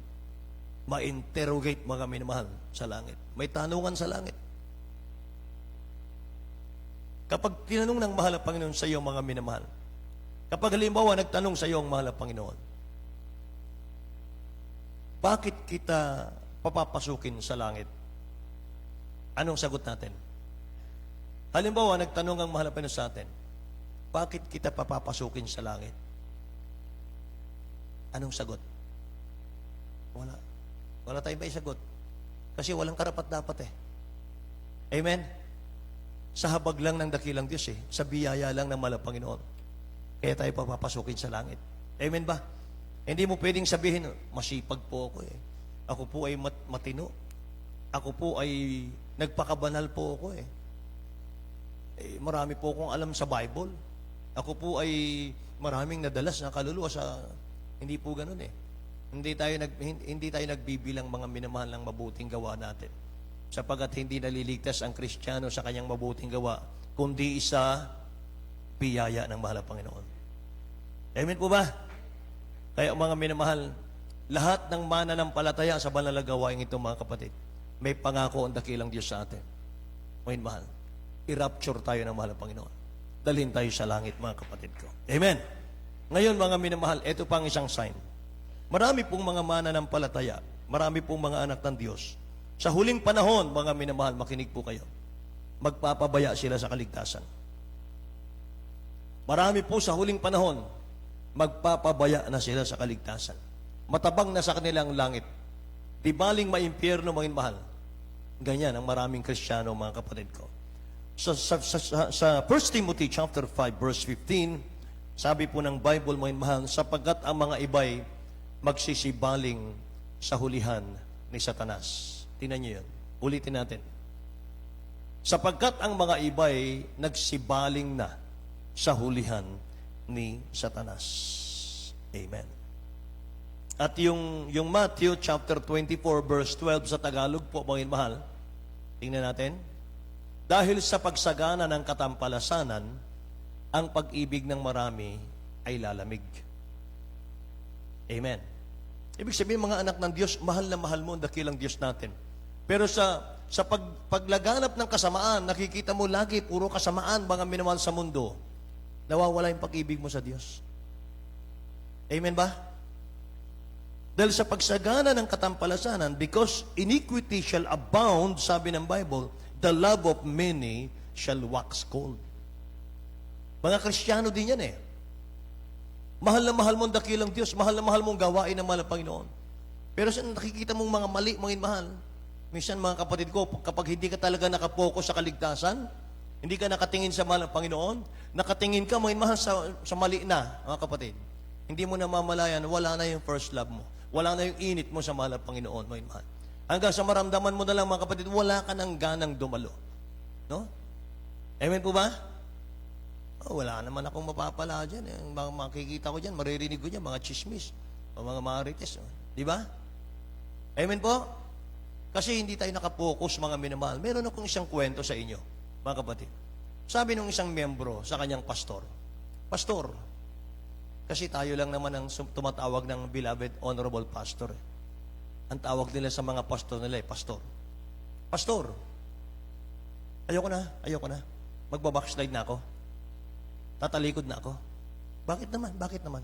Ma-interrogate, mga minamahal, sa langit. May tanungan sa langit. Kapag tinanong ng mahal na Panginoon sa iyo, mga minamahal, kapag halimbawa nagtanong sa iyo ang mahal na Panginoon, bakit kita papapasukin sa langit? Anong sagot natin? Halimbawa, nagtanong ang mahal na Panginoon sa atin, bakit kita papapasukin sa langit? Anong sagot? Wala. Wala tayong may sagot. Kasi walang karapat-dapat eh. Amen? Sa habag lang ng dakilang Diyos eh. Sa biyaya lang ng mahal na Panginoon. Kaya tayo papapasukin sa langit. Amen ba? Hindi mo pwedeng sabihin, masipag po ako eh. Ako po ay matino. Ako po ay nagpakabanal po ako eh. Marami po akong alam sa Bible. Ako po ay maraming nadalas na kaluluwa sa... Hindi po ganun eh. Hindi tayo nagbibilang mga minamahal ng mabuting gawa natin. Sapagat hindi naliligtas ang Kristiyano sa kanyang mabuting gawa, kundi isa biyaya ng mahal na Panginoon. Amen po ba? Kaya mga minamahal, lahat ng mananampalataya sa banal na gawain ito, mga kapatid, may pangako ang dakilang Diyos sa atin. Mga mahal, i-rapture tayo ng mahal na Panginoon. Dalhin tayo sa langit, mga kapatid ko. Amen. Ngayon, mga minamahal, ito pang isang sign. Marami pong mga mananampalataya, marami pong mga anak ng Diyos. Sa huling panahon, mga minamahal, makinig po kayo. Magpapabaya sila sa kaligtasan. Marami po sa huling panahon, magpapabaya na sila sa kaligtasan. Matabang na sa kanilang langit. Di baling maimpyerno, mga mahal. Ganyan ang maraming Kristiyano, mga kapatid ko. Sa 1 Timothy chapter 5 verse 15, sabi po ng Bible, mga mahal, sapagkat ang mga iba'y magsisibaling sa hulihan ni Satanas. Tingnan niyo yun. Ulitin natin. Sapagkat ang mga iba'y nagsibaling na sa hulihan ni Satanas. Amen. At yung Matthew chapter 24 verse 12 sa Tagalog po, mga mahal, tingnan natin. Dahil sa pagsagana ng katampalasanan, ang pag-ibig ng marami ay lalamig. Amen. Ibig sabihin, mga anak ng Diyos, mahal na mahal mo ang dakilang Diyos natin. Pero sa paglaganap ng kasamaan, nakikita mo lagi, puro kasamaan, mga minamahal sa mundo, nawawala yung pag-ibig mo sa Diyos. Amen ba? Dahil sa pagsagana ng katampalasanan, because iniquity shall abound, sabi ng Bible, the love of many shall wax cold. Mga Kristiyano din yan eh. Mahal na mahal mo ang dakilang Diyos, mahal na mahal mong gawain ng mahal na Panginoon. Pero sa nakikita mong mga mali, mga mahal, minsan mga kapatid ko, kapag hindi ka talaga nakapokus sa kaligtasan, Hindi ka nakatingin sa mahal ng Panginoon. Nakatingin ka, mga mahal, sa mali na, mga kapatid. Hindi mo namamalayan, wala na yung first love mo. Wala na yung init mo sa mahal ng Panginoon, mga mahal. Hanggang sa maramdaman mo na lang, mga kapatid, wala ka ng ganang dumalo. No? Amen po ba? Oh, wala naman akong mapapala dyan. Yung mga makikita ko dyan, maririnig ko dyan, mga chismis, o mga marites. Di ba? Amen po? Kasi hindi tayo nakapokus, mga minamahal. Meron akong isang kwento sa inyo, mga kapatid. Sabi nung isang miyembro sa kanyang pastor, Pastor, kasi tayo lang naman ang tumatawag ng beloved, honorable pastor. Ang tawag nila sa mga pastor nila, pastor. Pastor, ayoko na. Magbabackslide na ako. Tatalikod na ako. Bakit naman?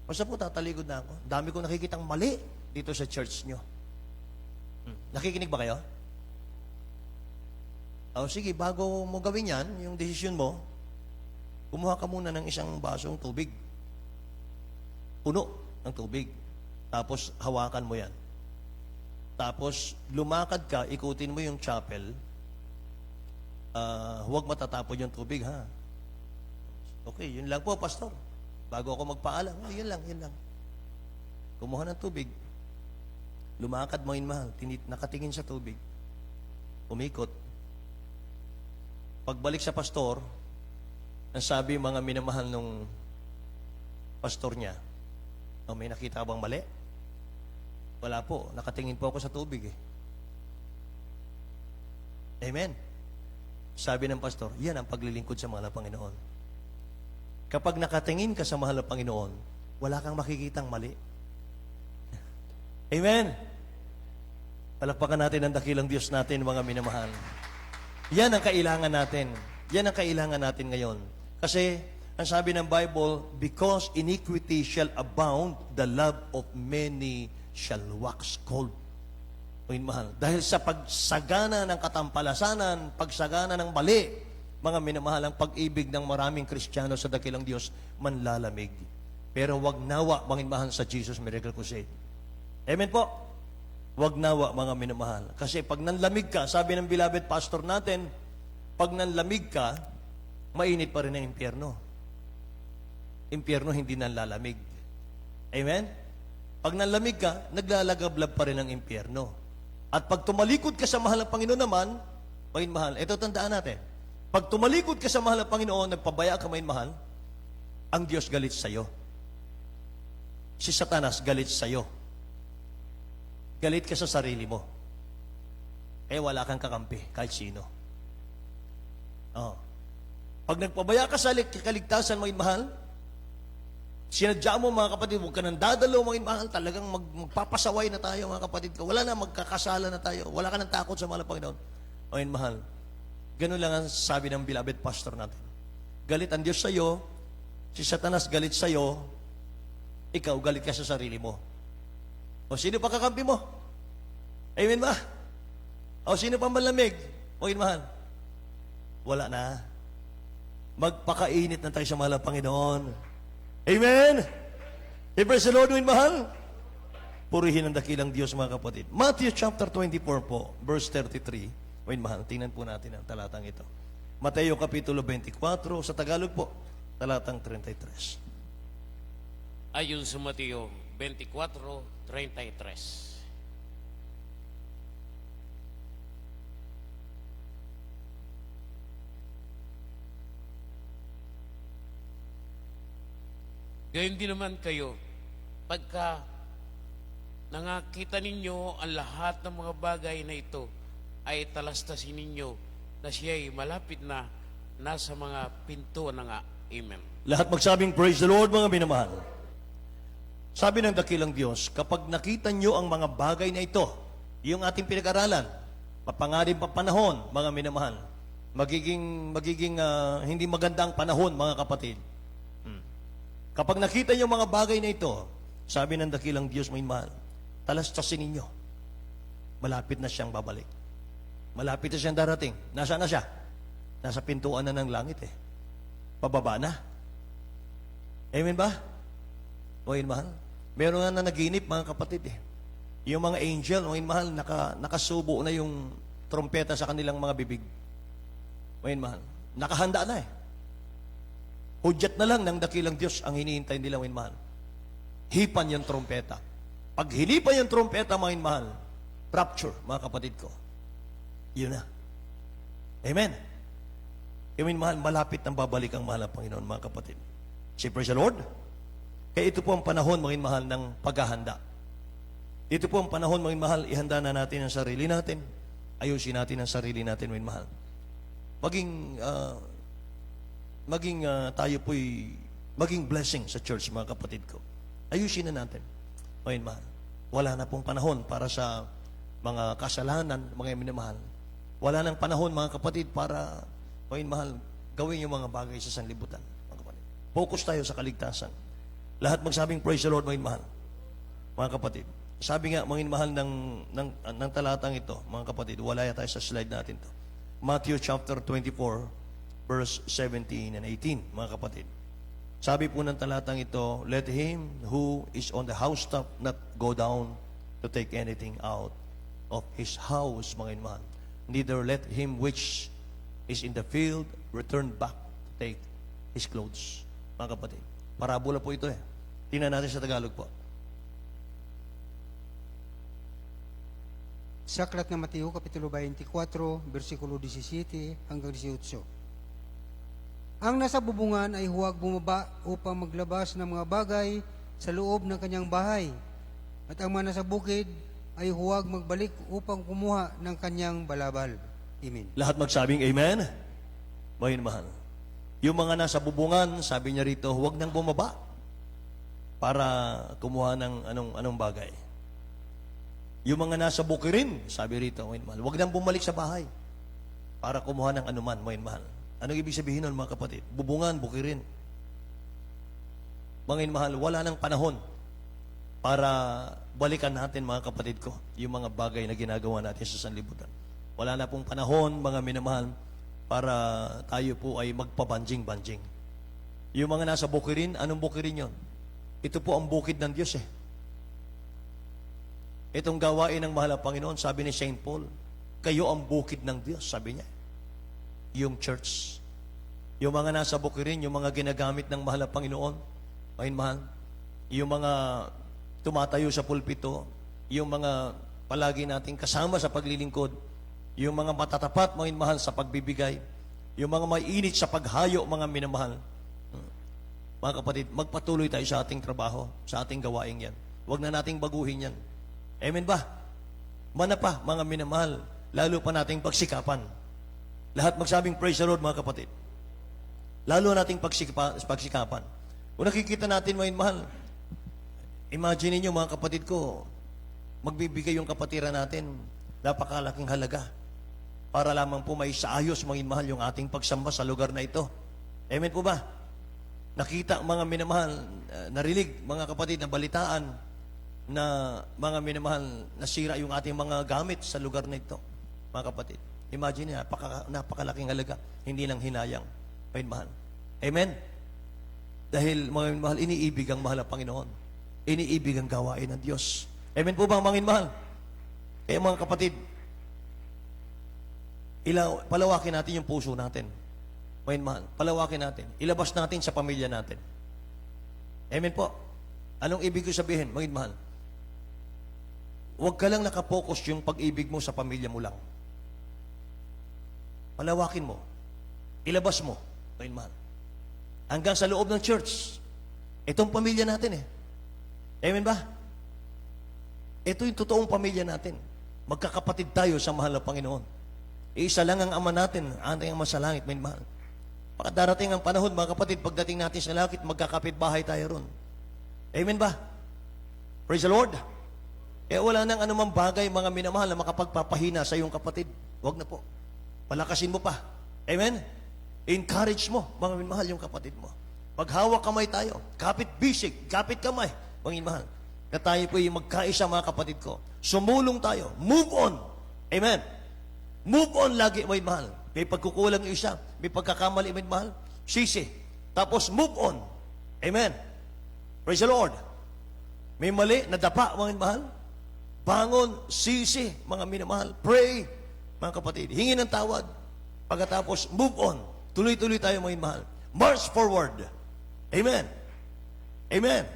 Basta po tatalikod na ako. Dami ko nakikitang mali dito sa church nyo. Nakikinig ba kayo? Sige, bago mo gawin yan, yung desisyon mo, kumuha ka muna ng isang basong tubig. Puno ng tubig. Tapos hawakan mo yan. Tapos lumakad ka, ikutin mo yung chapel. Huwag matatapon yung tubig, ha? Okay, yun lang po, pastor. Bago ako magpaalam, yun lang. Kumuha ng tubig. Lumakad mo, mahal. Nakatingin sa tubig. Umikot. Pagbalik sa pastor, ang sabi mga minamahal nung pastor niya, may nakita bang mali? Wala po. Nakatingin po ako sa tubig. Amen. Sabi ng pastor, yan ang paglilingkod sa mahal na Panginoon. Kapag nakatingin ka sa mahal na Panginoon, wala kang makikitang mali. Amen. Palakpakan natin ang dakilang Diyos natin, mga minamahal. Yan ang kailangan natin. Yan ang kailangan natin ngayon. Kasi, ang sabi ng Bible, because iniquity shall abound, the love of many shall wax cold. Mga mahal. Dahil sa pagsagana ng katampalasanan, pagsagana ng mali, mga minamahal, ang pag-ibig ng maraming Kristiyano sa dakilang Diyos, manlalamig. Pero wag nawa, mga minamahal, sa Jesus Miracle Crusade. Amen po? Wag nawa, mga minamahal. Kasi pag nanlamig ka, sabi ng beloved pastor natin, pag nanlamig ka, mainit pa rin ang impyerno. Impyerno hindi nanlalamig. Amen? Pag nanlamig ka, naglalagablab pa rin ang impyerno. At pag tumalikod ka sa mahal ng Panginoon naman, main mahal, ito tandaan natin. Pag tumalikod ka sa mahal ng Panginoon, nagpabaya ka main mahal, ang Diyos galit sa'yo. Si Satanas galit sa'yo. Galit ka sa sarili mo. Kaya wala kang kakampi, kahit sino. Pag nagpabaya ka sa kaligtasan, main mahal, sinadya mo, mga kapatid, huwag ka nang dadalo, mga mahal, talagang magpapasaway na tayo, mga kapatid ko. Wala na, magkakasala na tayo. Wala ka nang takot sa mahal ng Panginoon. Mga mahal, ganun lang ang sabi ng beloved pastor natin. Galit ang Diyos sa'yo, si Satanas galit sa'yo, ikaw galit ka sa sarili mo. O sino pa kakampi mo? Amen ba? O sino pa malamig? Mga mahal, wala na. Magpakainit na tayo sa mahal ng Panginoon. Amen? I-praise the Lord, win mahal. Purihin ang dakilang Diyos, mga kapatid. Matthew chapter 24 po, verse 33. Win mahal, tingnan po natin ang talatang ito. Mateo kapitulo 24, sa Tagalog po, talatang 33.
Ayon sa Mateo 24:33. Gayon din naman kayo, pagka nangakita ninyo ang lahat ng mga bagay na ito, ay talastasin ninyo na siya'y malapit na nasa mga pinto ng Amen.
Lahat magsabing, praise the Lord, mga minamahal. Sabi ng dakilang Diyos, kapag nakita nyo ang mga bagay na ito, yung ating pinag-aralan, papangarin pa panahon, mga minamahal, magiging hindi maganda ang panahon, mga kapatid. Kapag nakita nyo mga bagay na ito, sabi ng dakilang Diyos, may mahal, talastasin ninyo. Malapit na siyang babalik. Malapit na siyang darating. Nasaan na siya? Nasa pintuan na ng langit Pababa na. Amen ba? O yun, mahal? Meron nga na naginip, mga kapatid Yung mga angel, o yun, mahal, nakasubo na yung trompeta sa kanilang mga bibig. Mga mahal, nakahanda na eh. Hudyat na lang ng dakilang Diyos ang hinihintay nila, mga mahal. Hipan yung trompeta. Pag hinipan yung trompeta, mga mahal, rapture, mga kapatid ko. Yun na. Amen. Amen, mahal, malapit ang babalik ang mahal ng Panginoon, mga kapatid. Say, praise the Lord. Kaya ito po ang panahon, mga mahal, ng paghahanda. Ito po ang panahon, mga mahal, ihanda na natin ang sarili natin. Ayusin natin ang sarili natin, mga mahal. Maging tayo po'y maging blessing sa church, mga kapatid ko. Ayusin na natin. Mga mahal, wala na pong panahon para sa mga kasalanan, mga minamahal. Wala nang panahon, mga kapatid, para, mga mahal, gawin yung mga bagay sa sanlibutan. Mga kapatid. Focus tayo sa kaligtasan. Lahat magsabing praise the Lord, mga mahal. Mga kapatid. Sabi nga, mga mahal ng talatang ito, mga kapatid, wala tayo sa slide natin to. Matthew chapter 24, verse 17 and 18, mga kapatid. Sabi po ng talatang ito, let him who is on the housetop not go down to take anything out of his house, mga mahal. Neither let him which is in the field return back to take his clothes. Mga kapatid, parabola po ito eh. Tingnan natin sa Tagalog po.
Sa aklat ng Mateo, Kapitulo 24, versikulo 17 hanggang 18. Ang nasa bubungan ay huwag bumaba upang maglabas ng mga bagay sa loob ng kanyang bahay. At ang mga nasa bukid ay huwag magbalik upang kumuha ng kanyang balabal. Amen.
Lahat magsabing amen. Mga mahal. Yung mga nasa bubungan, sabi niya rito, huwag nang bumaba para kumuha ng anong bagay. Yung mga nasa bukirin, sabi rito, mga mahal, huwag nang bumalik sa bahay para kumuha ng anuman, mga mahal. Anong ibig sabihin nun, mga kapatid? Bubungan, bukirin. Mga mahal, wala nang panahon para balikan natin, mga kapatid ko, yung mga bagay na ginagawa natin sa sanlibutan. Wala na pong panahon, mga minamahal, para tayo po ay magpabanjing-banjing. Yung mga nasa bukirin, anong bukirin yon? Ito po ang bukid ng Diyos eh. Itong gawain ng mahal na Panginoon, sabi ni St. Paul, kayo ang bukid ng Diyos, sabi niya. Yung church. Yung mga nasa bukirin, yung mga ginagamit ng mahal na Panginoon, mahal, yung mga tumatayo sa pulpito, yung mga palagi nating kasama sa paglilingkod, yung mga matatapat, mga mahal, sa pagbibigay, yung mga mainit sa paghayo, mga minamahal. Mga kapatid, magpatuloy tayo sa ating trabaho, sa ating gawain yan. Huwag na nating baguhin yan. Amen ba? Mana pa, mga minamahal, lalo pa nating pagsikapan. Lahat magsabing praise the Lord, mga kapatid. Lalo nating pagsikapan. Kung nakikita natin, mga mahal, imagine niyo, mga kapatid ko, magbibigay yung kapatiran natin, napakalaking halaga para lamang po may saayos, mga mahal, yung ating pagsamba sa lugar na ito. Amen po ba? Nakita, mga minamahal, narinig, mga kapatid, na balitaan na mga minamahal, nasira yung ating mga gamit sa lugar na ito, mga kapatid. Imagine niya, napakalaking halaga, hindi lang hinayang, mga mahal. Amen? Dahil, mga mahal, iniibig ang mahal na Panginoon. Iniibig ang gawain ng Diyos. Amen po ba, mga mahal? Kaya mga kapatid, palawakin natin yung puso natin. Mga mahal, palawakin natin. Ilabas natin sa pamilya natin. Amen po. Anong ibig ko sabihin, mga mahal? Huwag ka lang nakapokus yung pag-ibig mo sa pamilya mo lang. Palawakin mo. Ilabas mo, mga mahal. Hanggang sa loob ng church. Itong pamilya natin eh. Amen ba? Ito yung totoong pamilya natin. Magkakapatid tayo sa mahal na Panginoon. Isa lang ang ama natin, ating ama sa langit, may mahal. Pagdarating ang panahon, mga kapatid, pagdating natin sa langit, magkakapit bahay tayo ron. Amen ba? Praise the Lord. Kaya wala nang anumang bagay, mga minamahal, na makapagpapahina sa iyong kapatid. Huwag na po. Palakasin mo pa. Amen? Encourage mo, mga minamahal, yung kapatid mo. Maghawak kamay tayo. Kapit bisig, kapit kamay, mga minamahal. Na tayo po yung magkaisa, mga kapatid ko. Sumulong tayo. Move on. Amen? Move on lagi, mga mahal. May pagkukulang yung isa, may pagkakamali, mga mahal. Sisi. Tapos move on. Amen? Praise the Lord. May mali, nadapa, mga mahal. Bangon, sisi, mga minamahal. Pray, mga kapatid. Hingi ng tawad. Pagkatapos, move on. Tuloy-tuloy tayo, mga mahal. March forward. Amen. Amen.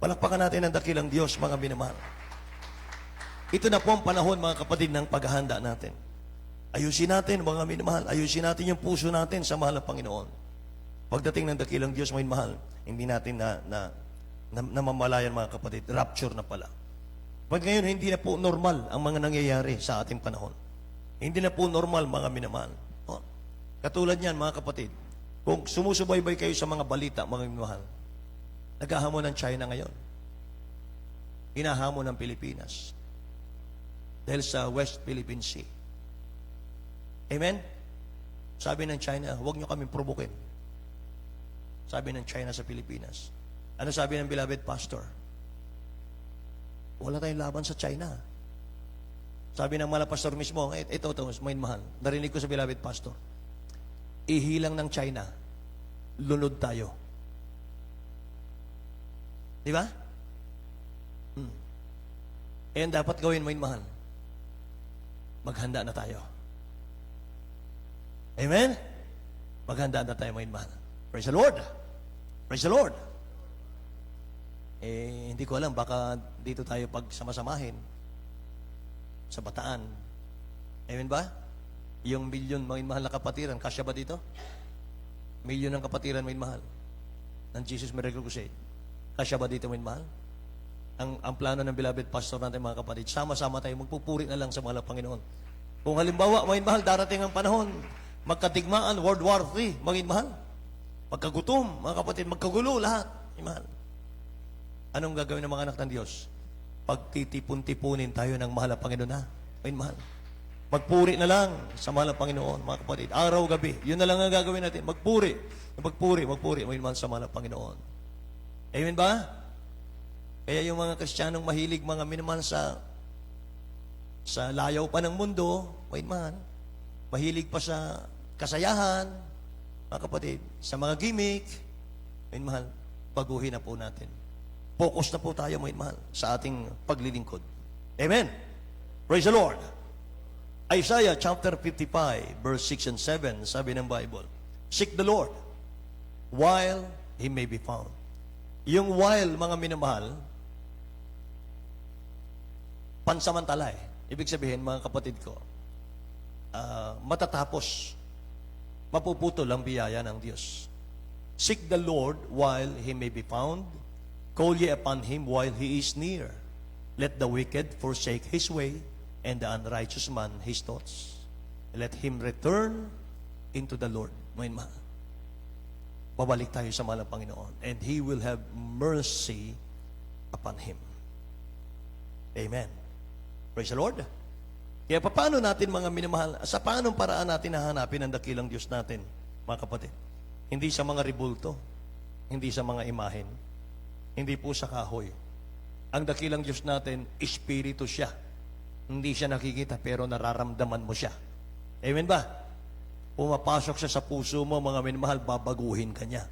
Palakpakan natin ang dakilang Diyos, mga minamahal. Ito na po ang panahon, mga kapatid, ng paghahanda natin. Ayusin natin, mga minamahal. Ayusin natin yung puso natin sa mahal ng Panginoon. Pagdating ng dakilang Diyos, mga minamahal, hindi natin namamalayan, mga kapatid. Rapture na pala. Pag ngayon, hindi na po normal ang mga nangyayari sa ating panahon. Hindi na po normal, mga minamahal. Oh. Katulad niyan, mga kapatid, kung sumusubaybay kayo sa mga balita, mga minamahal, naghahamon ng China ngayon. Hinahamon ng Pilipinas. Dahil sa West Philippine Sea. Amen? Sabi ng China, huwag niyo kaming provokin. Sabi ng China sa Pilipinas. Ano sabi ng beloved pastor? Wala tayong laban sa China. Sabi ng mga pastor mismo, ito, may mahal. Narinig ko sa beloved pastor. Ihilang ng China, lunod tayo. Di ba? Eh, ang dapat gawin, may mahal. Maghanda na tayo. Amen? Maghanda na tayo, may mahal. Praise the Lord. Praise the Lord. Eh, hindi ko alam, baka dito tayo pagsamasamahin sa Bataan. Amen ba? Yung milyon, mga mahal na kapatiran, kasya ba dito? Milyon ng kapatiran, mga mahal, ng Jesus Miracle Crusade. Kasya ba dito, mga mahal? Ang plano ng beloved pastor natin, mga kapatid, sama-sama tayo, magpupuri na lang sa mahal ng Panginoon. Kung halimbawa, mga mahal, darating ang panahon, magkadigmaan, World War III, mga mahal, magkagutom, mga kapatid, magkagulo, lahat, mga mahal. Anong gagawin ng mga anak ng Diyos? Pagtitipon-tipunin tayo ng mahal ng Panginoon na, mga mahal. Magpuri na lang sa mahal ng Panginoon, mga kapatid. Araw-gabi, yun na lang ang gagawin natin. Magpuri, mga mahal sa mahal ng Panginoon. Amen ba? Kaya yung mga Kristiyanong mahilig, mga minamahal sa layaw pa ng mundo, man, mahilig pa sa kasayahan, mga kapatid, sa mga gimmick, mahal, baguhin na po natin. Focus na po tayo, mahal, sa ating paglilingkod. Amen. Praise the Lord. Isaiah chapter 55, verse 6 and 7, sabi ng Bible, seek the Lord while He may be found. Yung while, mga minamahal, pansamantala eh. Ibig sabihin, mga kapatid ko, matatapos, mapuputol ang biyaya ng Diyos. Seek the Lord while He may be found. Call ye upon Him while He is near. Let the wicked forsake his way, and the unrighteous man his thoughts. Let him return into the Lord. Mga mahal. Babalik tayo sa mahal ng Panginoon, and He will have mercy upon him. Amen. Praise the Lord. Kaya paano natin, mga minamahal, sa paanong paraan natin hahanapin ang dakilang Diyos natin, mga kapatid? Hindi sa mga ribulto, hindi sa mga imahen, hindi po sa kahoy. Ang dakilang Diyos natin, espiritu siya. Hindi siya nakikita, pero nararamdaman mo siya. Amen ba? Pumapasok siya sa puso mo, mga minamahal, babaguhin ka niya.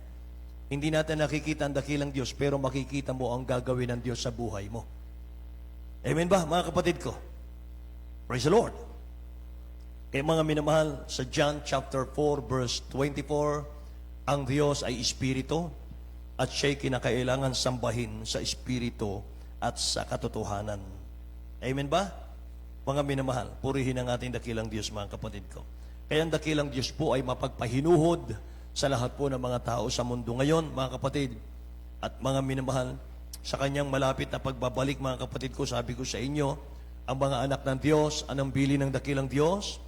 Hindi natin nakikita ang dakilang Diyos, pero makikita mo ang gagawin ng Diyos sa buhay mo. Amen ba, mga kapatid ko? Praise the Lord. Kaya mga minamahal, sa John chapter 4, verse 24, ang Diyos ay espiritu, at siya'y kinakailangan sambahin sa espiritu at sa katotohanan. Amen ba? Mga minamahal, purihin ang ating dakilang Diyos, mga kapatid ko. Kaya ang dakilang Diyos po ay mapagpahinuhod sa lahat po ng mga tao sa mundo ngayon, mga kapatid. At mga minamahal, sa kanyang malapit na pagbabalik, mga kapatid ko, sabi ko sa inyo, ang mga anak ng Diyos, anong bili ng dakilang Diyos?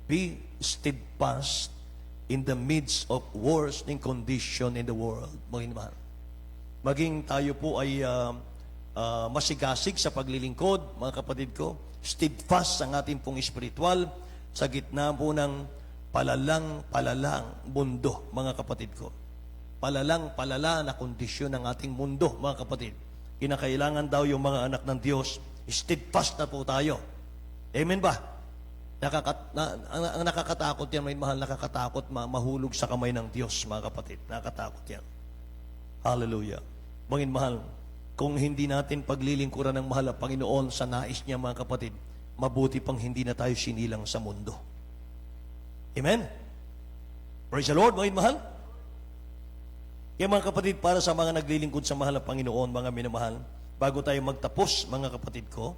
Be steadfast in the midst of worsening condition in the world. Mga minamahal. Maging tayo po ay masigasig sa paglilingkod, mga kapatid ko, steadfast ang ating pong espiritual sa gitna po ng palalang mundo, mga kapatid ko. Palala na kondisyon ng ating mundo, mga kapatid. Kinakailangan daw yung mga anak ng Diyos, steadfast na po tayo. Amen ba? Ang nakakatakot yan, may mahal, nakakatakot mahulog sa kamay ng Diyos, mga kapatid. Nakakatakot yan. Hallelujah. Mga mahal, kung hindi natin paglilingkuran ng mahal ang Panginoon sa nais niya, mga kapatid, mabuti pang hindi na tayo sinilang sa mundo. Amen? Praise the Lord, mga mahal. Kaya mga kapatid, para sa mga naglilingkod sa mahal na Panginoon, mga minamahal, bago tayo magtapos, mga kapatid ko,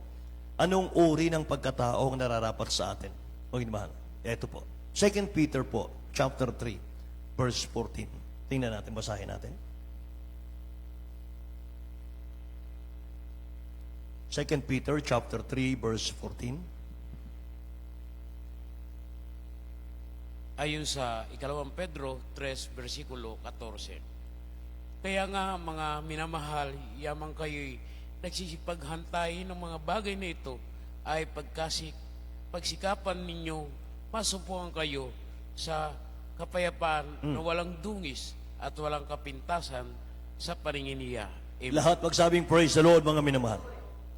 anong uri ng pagkatao ang nararapat sa atin? Mga minamahal, ito po. 2 Peter po, chapter 3, verse 14. Tingnan natin, basahin natin. 2 Peter chapter 3 verse 14.
Ayon sa 2 Pedro 3, versikulo 14. Kaya nga mga minamahal, yamang kayo'y nagsisipaghantay ng mga bagay na ito ay pagsikapan ninyo, masumpungan kayo sa kapayapaan na walang dungis at walang kapintasan sa paningin niya. Amen.
Lahat magsabing praise the Lord, mga minamahal.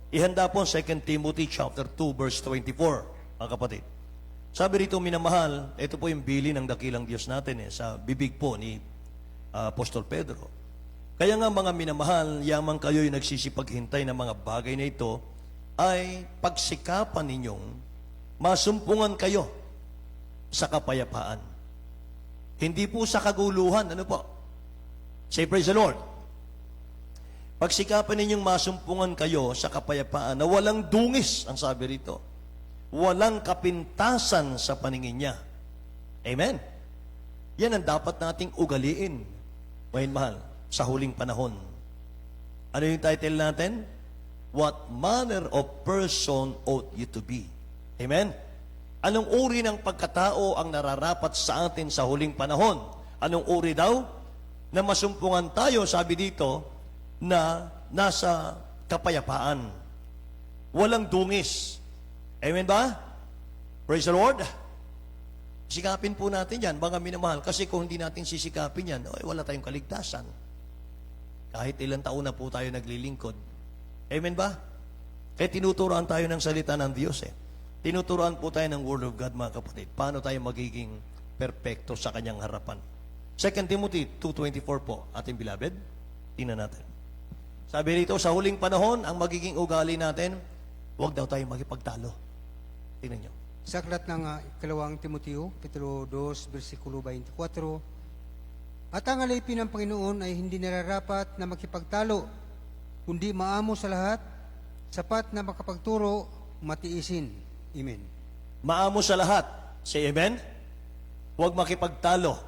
Ihanda po 2 Timothy chapter 2 verse 24, mga kapatid. Sabi rito, minamahal, ito po yung bili ng dakilang Diyos natin sa bibig po ni Apostol Pedro. Kaya nga mga minamahal, yamang kayo'y nagsisipaghintay ng mga bagay na ito, ay pagsikapan ninyong masumpungan kayo sa kapayapaan. Hindi po sa kaguluhan, ano po? Say praise the Lord. Pagsikapan ninyong masumpungan kayo sa kapayapaan na walang dungis, ang sabi rito. Walang kapintasan sa paningin niya. Amen? Yan ang dapat nating ugaliin, mga mahal, sa huling panahon. Ano yung title natin? What manner of person ought you to be? Amen? Anong uri ng pagkatao ang nararapat sa atin sa huling panahon? Anong uri daw? Na masumpungan tayo, sabi dito, na nasa kapayapaan. Walang dungis. Amen ba? Praise the Lord. Sikapin po natin yan, mga minamahal, kasi kung hindi natin sisikapin yan, wala tayong kaligtasan. Kahit ilang taon na po tayo naglilingkod. Amen ba? Kaya tinuturoan tayo ng salita ng Diyos Tinuturoan po tayo ng Word of God, mga kapatid. Paano tayo magiging perpekto sa kanyang harapan? 2 Timothy 2:24 po, ating beloved. Tingnan natin. Sabi rito, sa huling panahon, ang magiging ugali natin, huwag daw tayo magipagtalo. Tingnan nyo.
Sa aklat ng 2 Timoteo, Kapitulo 2, versikulo 24, at ang alipin ng Panginoon ay hindi nararapat na makipagtalo, kundi maamo sa lahat, sapat na makapagturo, matiisin. Amen.
Maamo sa lahat. Say amen. Huwag makipagtalo.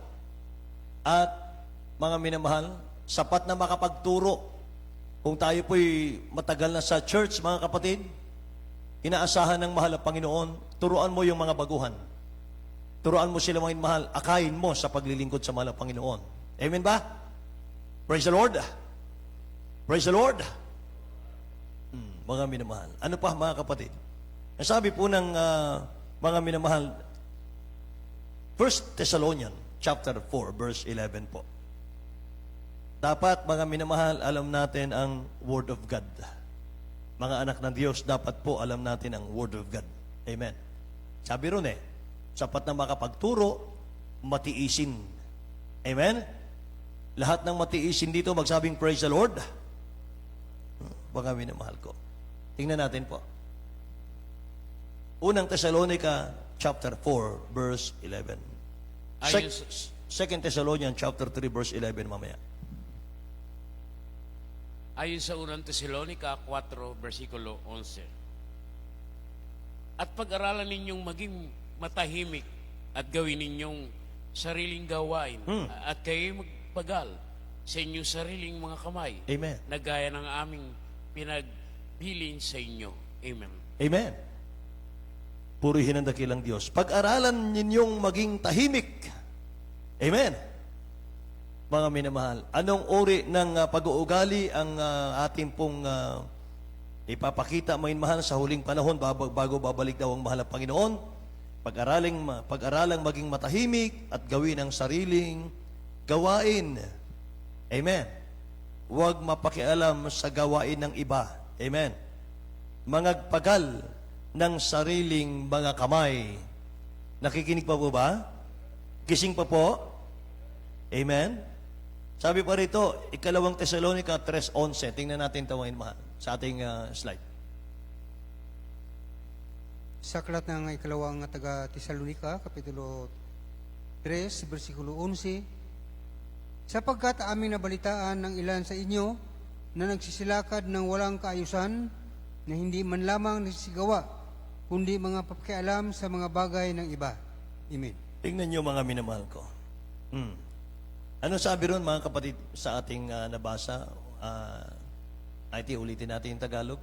At mga minamahal, sapat na makapagturo. Kung tayo po'y matagal na sa church, mga kapatid, inaasahan ng mahal na Panginoon, turuan mo yung mga baguhan. Turuan mo sila, mga mahal, akayin mo sa paglilingkod sa mahal na Panginoon. Amen ba? Praise the Lord. Praise the Lord. Mga minamahal. Ano pa, mga kapatid? Ang sabi po ng mga minamahal, 1 Thessalonians chapter 4, verse 11 po. Dapat, mga minamahal, alam natin ang Word of God. Mga anak ng Diyos, dapat po alam natin ang Word of God. Amen. Sabi ron sapat na makapagturo, matiisin. Amen? Lahat ng matiisin dito, magsabing praise the Lord. Mga minamahal ko. Tingnan natin po. Unang Thessalonica, chapter 4, verse 11.
Ayon
2 Thessalonians, chapter 3, verse 11, mamaya.
Ayon sa 1 Tesalonica 4, versikulo 11. At pag-aralan ninyong maging matahimik at gawin ninyong sariling gawain at kayo magpagal sa inyong sariling mga kamay.
Amen.
Na gaya ng aming pinagbilin sa inyo. Amen.
Amen. Purihin ang dakilang Diyos. Pag-aralan ninyong maging tahimik. Amen. Mga minamahal, anong uri ng pag-uugali ang ating pong ipapakita, mga mahal, sa huling panahon bago babalik daw ang mahal na Panginoon? Pag-aralang maging matahimik at gawin ang sariling gawain. Amen. Huwag mapakialam sa gawain ng iba. Amen. Mangagpagal ng sariling mga kamay. Nakikinig pa po ba? Gising pa po? Amen. Sabi pa rito, 2 Thessalonica 3:11. Tingnan natin ito, mga mahal, sa ating slide.
Sa aklat ng 2 taga Tesalonica, Kapitulo 3, versikulo 11, sapagkat aming nabalitaan ng ilan sa inyo na nagsisilakad ng walang kaayusan, na hindi man lamang nagsisigawa, kundi mga pakialam sa mga bagay ng iba. Amen.
Tingnan niyo mga minamahal ko. Ano sabi ron mga kapatid sa ating nabasa? IT, ulitin natin yung Tagalog.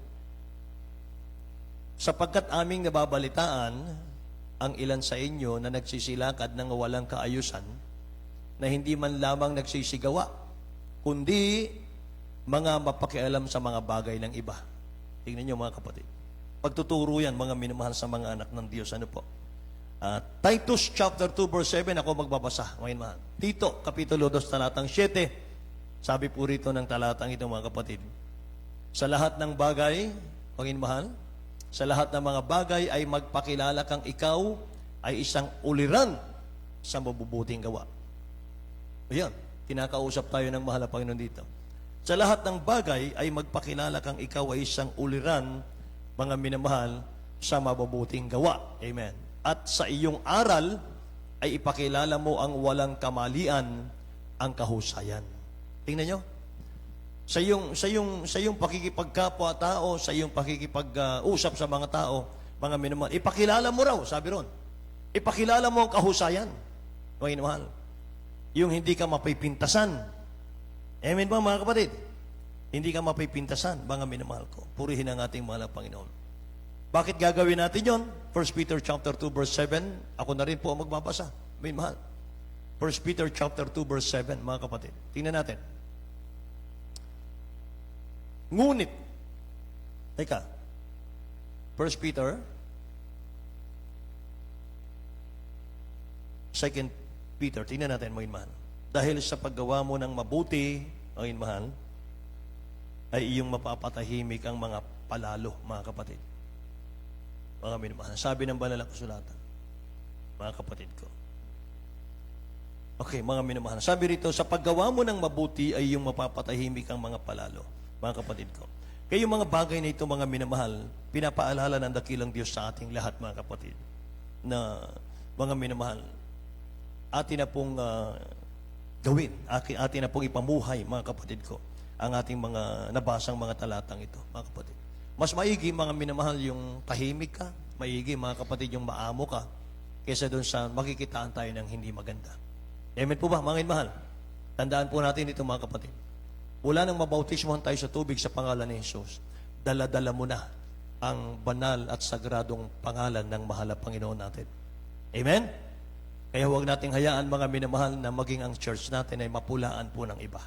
Sapagkat aming nababalitaan ang ilan sa inyo na nagsisilakad ng walang kaayusan, na hindi man lamang nagsisigawa, kundi mga mapakialam sa mga bagay ng iba. Tingnan niyo mga kapatid. Pagtuturo yan, mga minamahal sa mga anak ng Diyos. Ano po? Titus chapter 2 verse 7, ako magbabasa. Mga minamahal. Tito, kapitulo 2, talatang 7. Sabi po rito ng talatang ito mga kapatid. Sa lahat ng bagay, mga minamahal, sa lahat ng mga bagay ay magpakilala kang ikaw ay isang uliran sa mabubuting gawa. Ayan, kinakausap tayo ng mahal na Panginoon dito. Sa lahat ng bagay ay magpakilala kang ikaw ay isang uliran, mga minamahal, sa mabubuting gawa. Amen. At sa iyong aral ay ipakilala mo ang walang kamalian, ang kahusayan. Tingnan nyo. Sa iyong pakikipagkapwa-tao, sa iyong pakikipag-usap sa mga tao, mga minamahal, ipakilala mo raw, sabi ron. Ipakilala mo ang kahusayan, mga minamahal. Yung hindi ka mapipintasan. Amen ba mga kapatid? Hindi ka mapipintasan, mga minamahal ko. Purihin ang ating mahal na Panginoon. Bakit gagawin natin yon? 1 Peter chapter 2 verse 7. Ako na rin po ang magbabasa. May mahal. 1 Peter chapter 2 verse 7, mga kapatid. Tingnan natin. Ngunit, teka, 1 Peter, 2 Peter, tingnan natin, mga mahal. Dahil sa paggawa mo ng mabuti, mga mahal, ay iyong mapapatahimik ang mga palalo, mga kapatid. Mga minamahal. Sabi ng banal na kasulatan, mga kapatid ko. Okay, mga minamahal. Sabi rito, sa paggawa mo ng mabuti ay iyong mapapatahimik ang mga palalo, mga kapatid ko. Kaya yung mga bagay na ito, mga minamahal, pinapaalala ng dakilang Diyos sa ating lahat, mga kapatid, na mga minamahal, atin na pong gawin, atin na pong ipamuhay, mga kapatid ko, ang ating mga nabasang mga talatang ito, mga kapatid. Mas maigi, mga minamahal, yung tahimik ka, maigi, mga kapatid, yung maamo ka, kaysa doon sa makikitaan tayo ng hindi maganda. Amen po ba, mga minamahal? Tandaan po natin ito, mga kapatid. Wala nang mabautismohan tayo sa tubig sa pangalan ni Jesus, dala-dala mo na ang banal at sagradong pangalan ng mahal na Panginoon natin. Amen? Kaya huwag nating hayaan, mga minamahal, na maging ang church natin ay mapulaan po ng iba.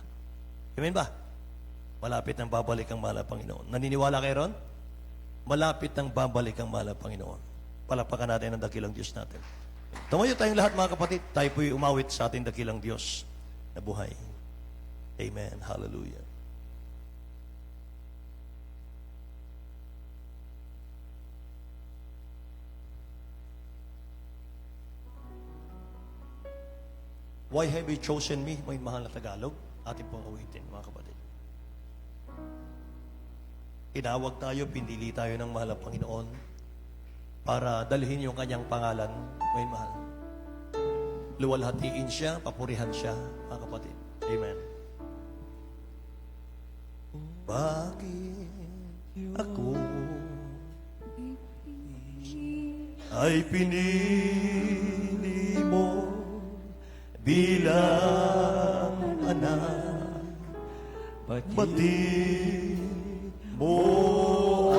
Amen ba? Malapit nang babalik ang mahal na Panginoon. Naniniwala kayo ron? Malapit nang babalik ang mahal na Panginoon. Palapakan natin ang dakilang Diyos natin. Tumayo tayong lahat, mga kapatid. Tayo po'y umawit sa ating dakilang Diyos na buhay. Amen. Hallelujah. Why have you chosen me? May mahal na Tagalog. Ating pong awitin, mga kapatid. Tinawag tayo, pinili tayo ng mahal na Panginoon para dalhin yung kanyang pangalan. May mahal. Luwalhatiin siya, papurihan siya, mga kapatid. Amen. Bakit ako ay pinili mo bilang anak, batid mo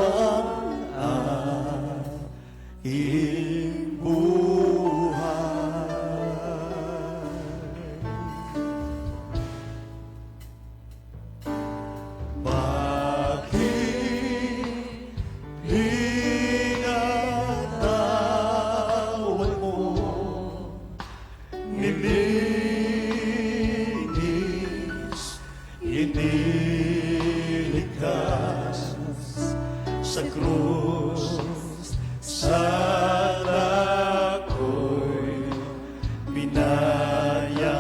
ang aking buhay. Bakit pinatawad mo, nilinis, iniligtas sa krus, sana ko'y binayaran.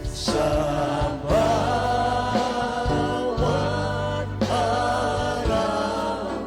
Sa bawat araw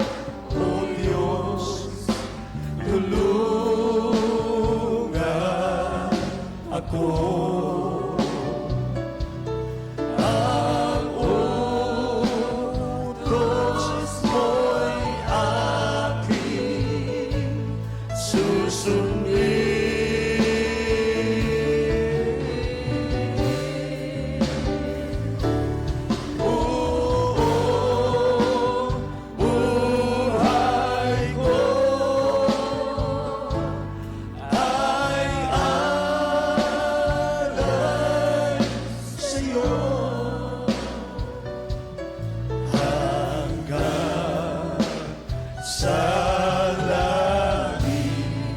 sa langit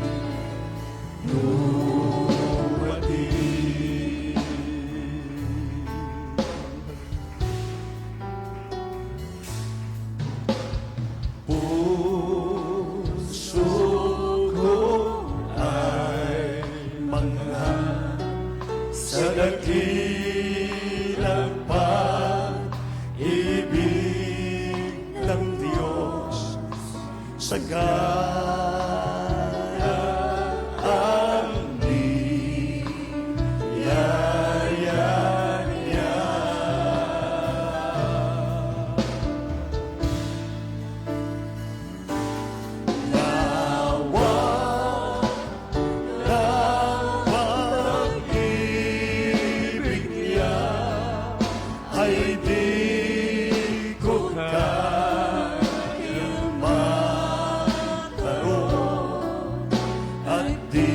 dumating. Puso ko ay mangha sa dakilang pag-ibig ng Diyos, sa gayaan niyaya niya. Lawa ng pag-ibig niya ay di ko kayang magkaroon at di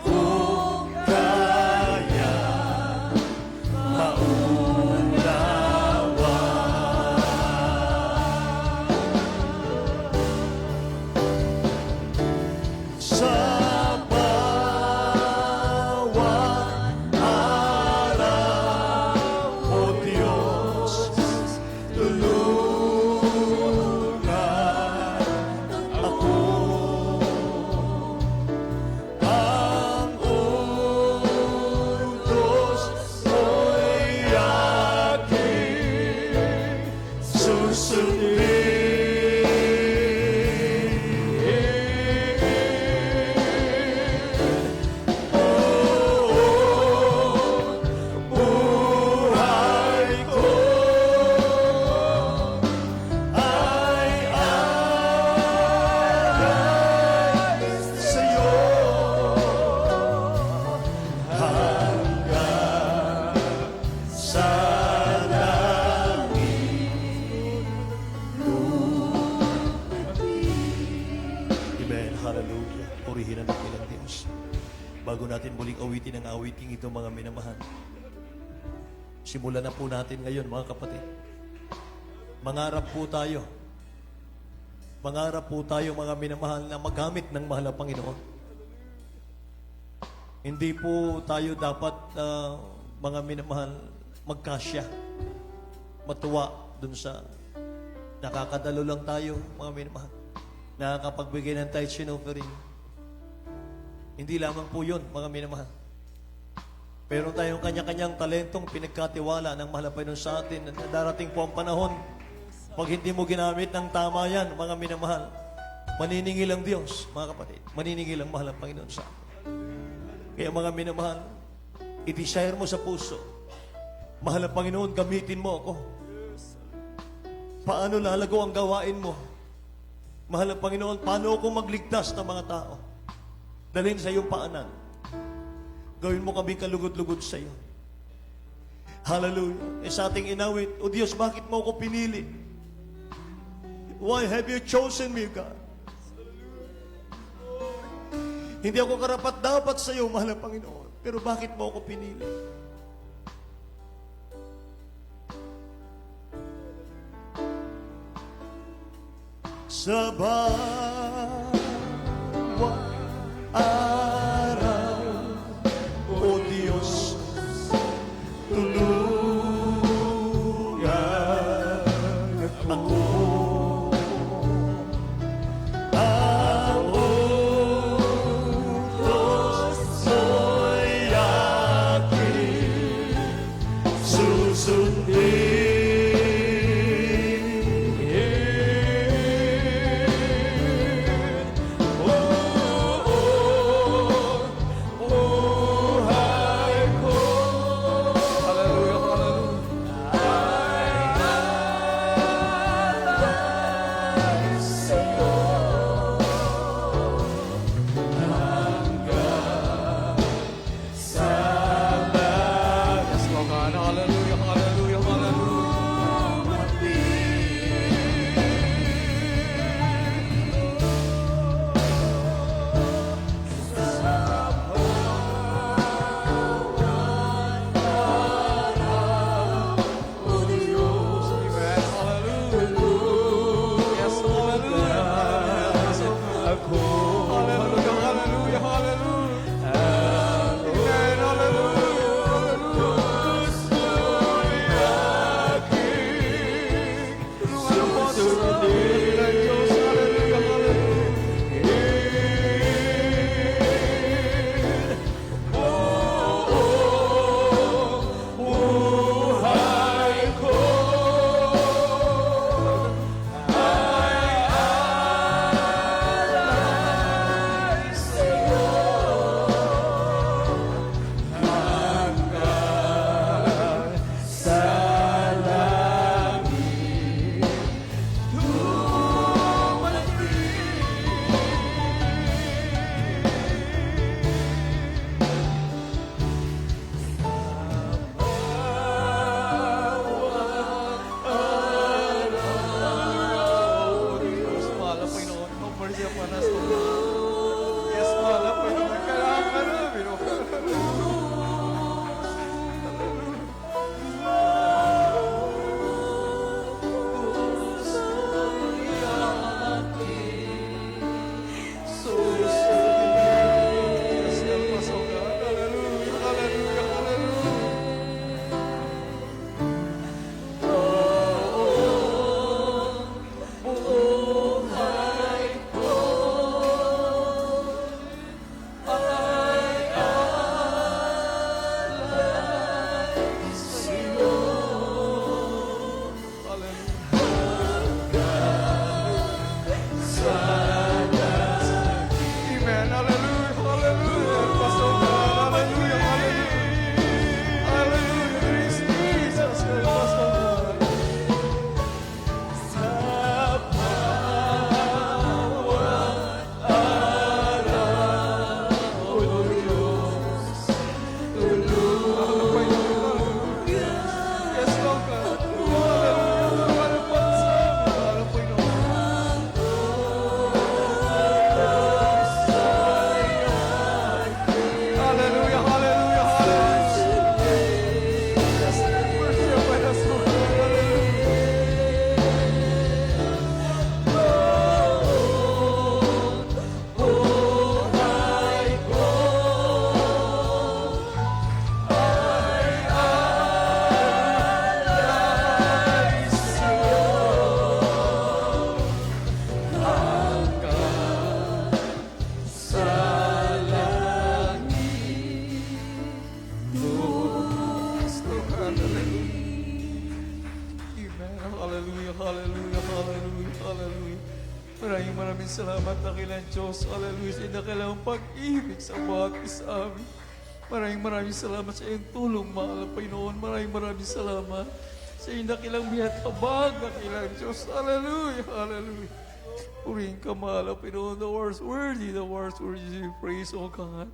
ko kaya maunawa. Sa bawat araw, O Diyos, tulungan ako. Ang utos mo'y aking susundin. Buhay ko ay alay sa'yo hanggang sa langit dumating. Amen. Hallelujah. Purihin ang dakilang Diyos. Bago natin muling awitin ang awiting ito, mga minamahal, simulan na po natin ngayon, mga kapatid. Mangarap po tayo. Mangarap po tayo, mga minamahal, na magamit ng mahal na Panginoon. Hindi po tayo dapat, mga minamahal, magkasya. Matuwa dun sa nakakadalo lang tayo, mga minamahal. Nakakapagbigay ng tithes and offering. Hindi lamang po yun, mga minamahal. Meron tayong kanya-kanyang talentong pinagkatiwala ng mahal na Panginoon sa atin. Darating po ang panahon, pag hindi mo ginamit ng tama yan, mga minamahal, maniningil ang Diyos, mga kapatid. Maniningil ang mahal ng Panginoon sa atin. Kaya mga minamahal, i-desire mo sa puso, mahal ng Panginoon, gamitin mo ako. Paano lalago ang gawain mo? Mahal ng Panginoon, paano ako magligtas ng mga tao? Dalhin sa iyong paanan. Gawin mo kami kalugod-lugod sa iyo. Hallelujah. Sa ating inawit, O Diyos, bakit mo ako pinili? Why have you chosen me, God? Hindi ako karapat-dapat sa iyo, mahal na Panginoon. Pero bakit mo ako pinili? Sa bawat araw, O Diyos, tulungan ako. Ang utos mo'y aking susundin. Oh, oh, oh.
Hallelujah. Maraming salamat, dakilang Diyos. Hallelujah. Sa dakilang pag-ibig sa bawat isa amin. Maraming salamat sa iyong tulong, mahal na Panginoon. Maraming salamat sa iyong dakilang biyatabag, dakilang Diyos. Hallelujah. Hallelujah. Purihin ka, mahal na Panginoon. The words worthy to praise, O God.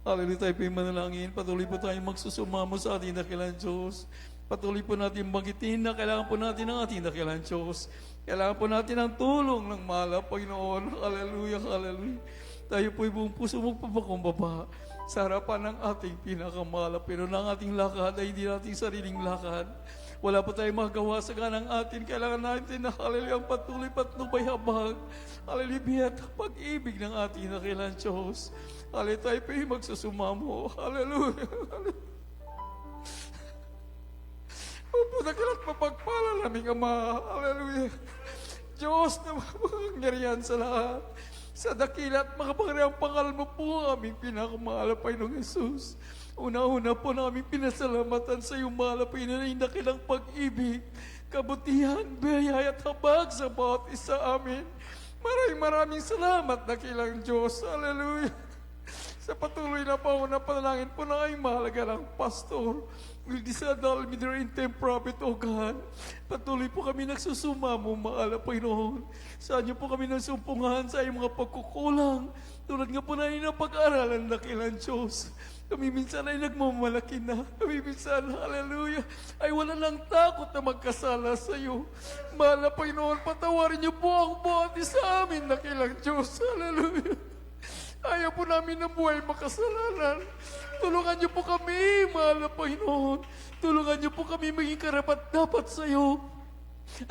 Hallelujah. Tayo po yung manalangin. Patuloy po tayong magsusumamo sa ating dakilang Diyos. Patuloy po natin banggitin na kailangan po natin ng ating dakilang Diyos. Kailangan po natin ang tulong ng mahal na Panginoon. Hallelujah, hallelujah. Tayo po'y buong puso magpapakumbaba sa harapan ng ating pinakamahal na Panginoon. Ang ating lakad ay hindi nating sariling lakad. Wala po tayong magawa sa ganang atin. Kailangan natin na hallelujah ang patuloy patnubay habag. Hallelujah, pag-ibig ng ating dakilang Diyos. Hallelujah, tayo po'y magsusumamo. Hallelujah, hallelujah. Opo, nakilat mapagpala naming Ama. Hallelujah. Diyos na makapangyarihan sa lahat. Sa dakilat makapangyarihan pangalan mo po aming pinakamahal na Panginoong Jesus. Una-una po namin pinasalamatan sa iyong mahal na Panginoon na dakilang pag-ibig, kabutihan, biyaya at habag sa bawat isa amin. Maraming salamat, dakilang Diyos. Hallelujah. Sa patuloy na panalangin po na ay mahalaga ng pastor. Will disadal me their intent prophet, O God. Patuloy po kami nagsusumamo, mahal na Panginoon. Saan niyo po kami nasumpungan sa iyong mga pagkukulang. Tulad nga po na rin ang pag-aaralan na kilang Diyos. Kami minsan ay nagmamalaki na. Kami minsan, hallelujah, ay wala nang takot na magkasala sa iyo. Mahal na Panginoon, patawarin niyo po ang bawat isa amin na kilang Diyos. Hallelujah. Ayaw po namin na buhay makasalanan. Tulungan niyo po kami, mahal na Panginoon. Tulungan niyo po kami maging karapat-dapat sa iyo.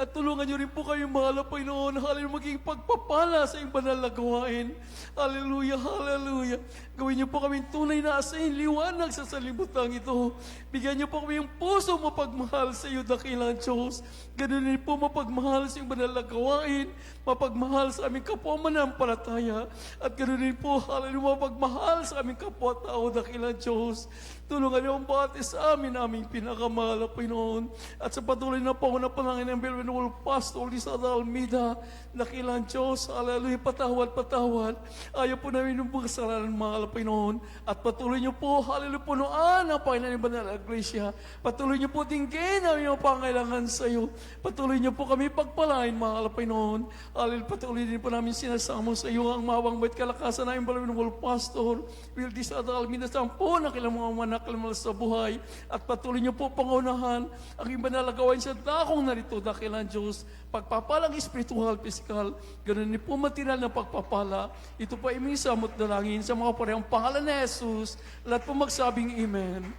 At tulungan niyo rin po kayo, mahal na Panginoon. Hallelujah, maging pagpapala sa iyong banal na gawain. Hallelujah, hallelujah. Gawin niyo po kami tunay na asahin, liwanag sa salibutang ito. Bigyan niyo po kami yung puso mapagmahal sa iyo, dakilang Diyos. Ganun din po mapagmahal sa iyong banal na gawain. Mapagmahal sa aming kapwa manampalataya. At ganun din po, hallelujah, mapagmahal sa aming kapwa-tao, dakilang Diyos. Tulungan niyo ang bawat isa amin, aming pinakamahal na Panginoon. At sa patuloy na pangunapalangin ng Bilwenwal Pastor Lizardo Almeida, dakilang Diyos, hallelujah, patawad. Ayaw po namin yung kasalanan, mahal na Panginoon. At patuloy niyo po, hallelujah, punuan ang Panginoon ng Banal na Iglesia. Patuloy niyo po tingin namin yung pangailangan sa iyo. Patuloy niyo po kami pagpalain, mahal na Panginoon. Hallelujah, patuloy din po namin sinasamo sa iyo ang mawang bait kalakasan ng Bilwenwal Pastor Lizardo Almeida, sampo na kilang mga manakalamal sa buhay. At patuloy niyo po pangunahan ang ibang nalagawain sa dakong narito, dakilang Diyos. Pagpapalang espiritual, physical, ganun din po material na pagpapala. Ito po ay misamot dalangin sa mga parehong pangalan ni Jesus. Lahat po magsabing Amen.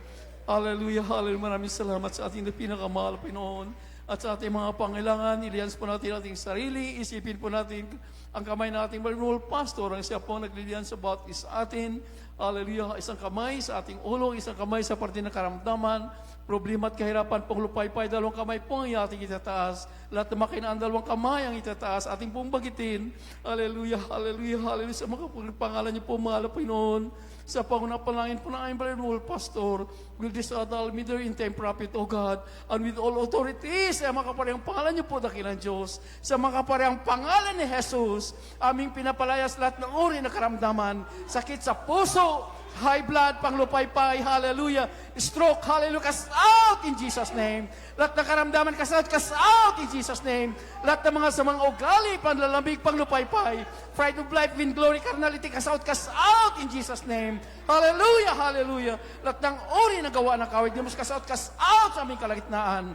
Hallelujah, hallelujah. Maraming salamat sa ating pinakamahal, Pinoon. At sa ating mga pangailangan, ilihans po natin ating sarili, isipin po natin ang kamay ng ating Bilwenwal Pastor, ang siya po naglilihan sa bawat isa atin. Hallelujah, isang kamay sa ating ulo, isang kamay sa parte ng karamdaman, problema at kahirapan pong lupaypay, dalawang kamay po ang ating itataas. Lahat na makinaan, dalawang kamay ang itataas, ating pong bagitin. Hallelujah, hallelujah, hallelujah. Sa mga pangalan niyo po, mahal na Panginoon, sa pangunapalangin po ng aming Bilwenwal Pastor, will disadal me their intent prophet, O God, and with all authorities, sa mga kaparehang pangalan niyo po, dakilang Diyos, sa mga kaparehang pangalan ni Jesus, aming pinapalayas lahat ng uri na karamdaman, sakit sa puso, high blood, panglupaypay, hallelujah, stroke, hallelujah, cast out in Jesus' name. Lahat ng karamdaman, cast out in Jesus' name. Lahat ng mga samang ugali, panlalamig, panglupaypay, pride of life, vainglory, carnality, cast out in Jesus' name. Hallelujah, hallelujah. Lahat ng uri na gawa ng kawit, Diyos, cast out sa aming kalagitnaan.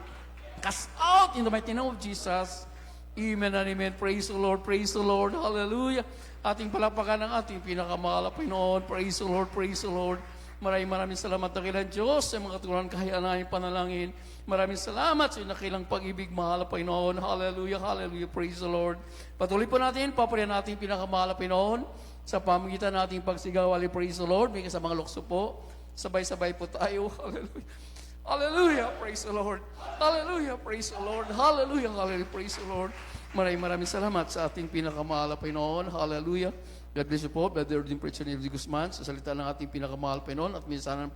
Cast out in the mighty name of Jesus. Amen and amen. Praise the Lord, hallelujah. Ating palapakan ng ating pinakamahal na Panginoon. Praise the Lord. Maraming salamat dakilang Diyos sa mga katulad kahayaan namin panalangin. Maraming salamat sa nakilang pag-ibig, mahal na Panginoon. Hallelujah, hallelujah. Praise the Lord. Patuloy po natin, papurihan natin pinakamahal na Panginoon sa pamagitan nating pagsigaw. Praise the Lord. May kasamang lukso po. Sabay-sabay po tayo. Hallelujah. Hallelujah, praise the Lord. Hallelujah, praise the Lord. Hallelujah, hallelujah, praise the Lord. Maraming salamat sa ating pinakamahal na Panginoon. Hallelujah. God bless you po, Brother Dean Preacher Neil D. Guzman, sa salita ng ating pinakamahal na Panginoon at minsan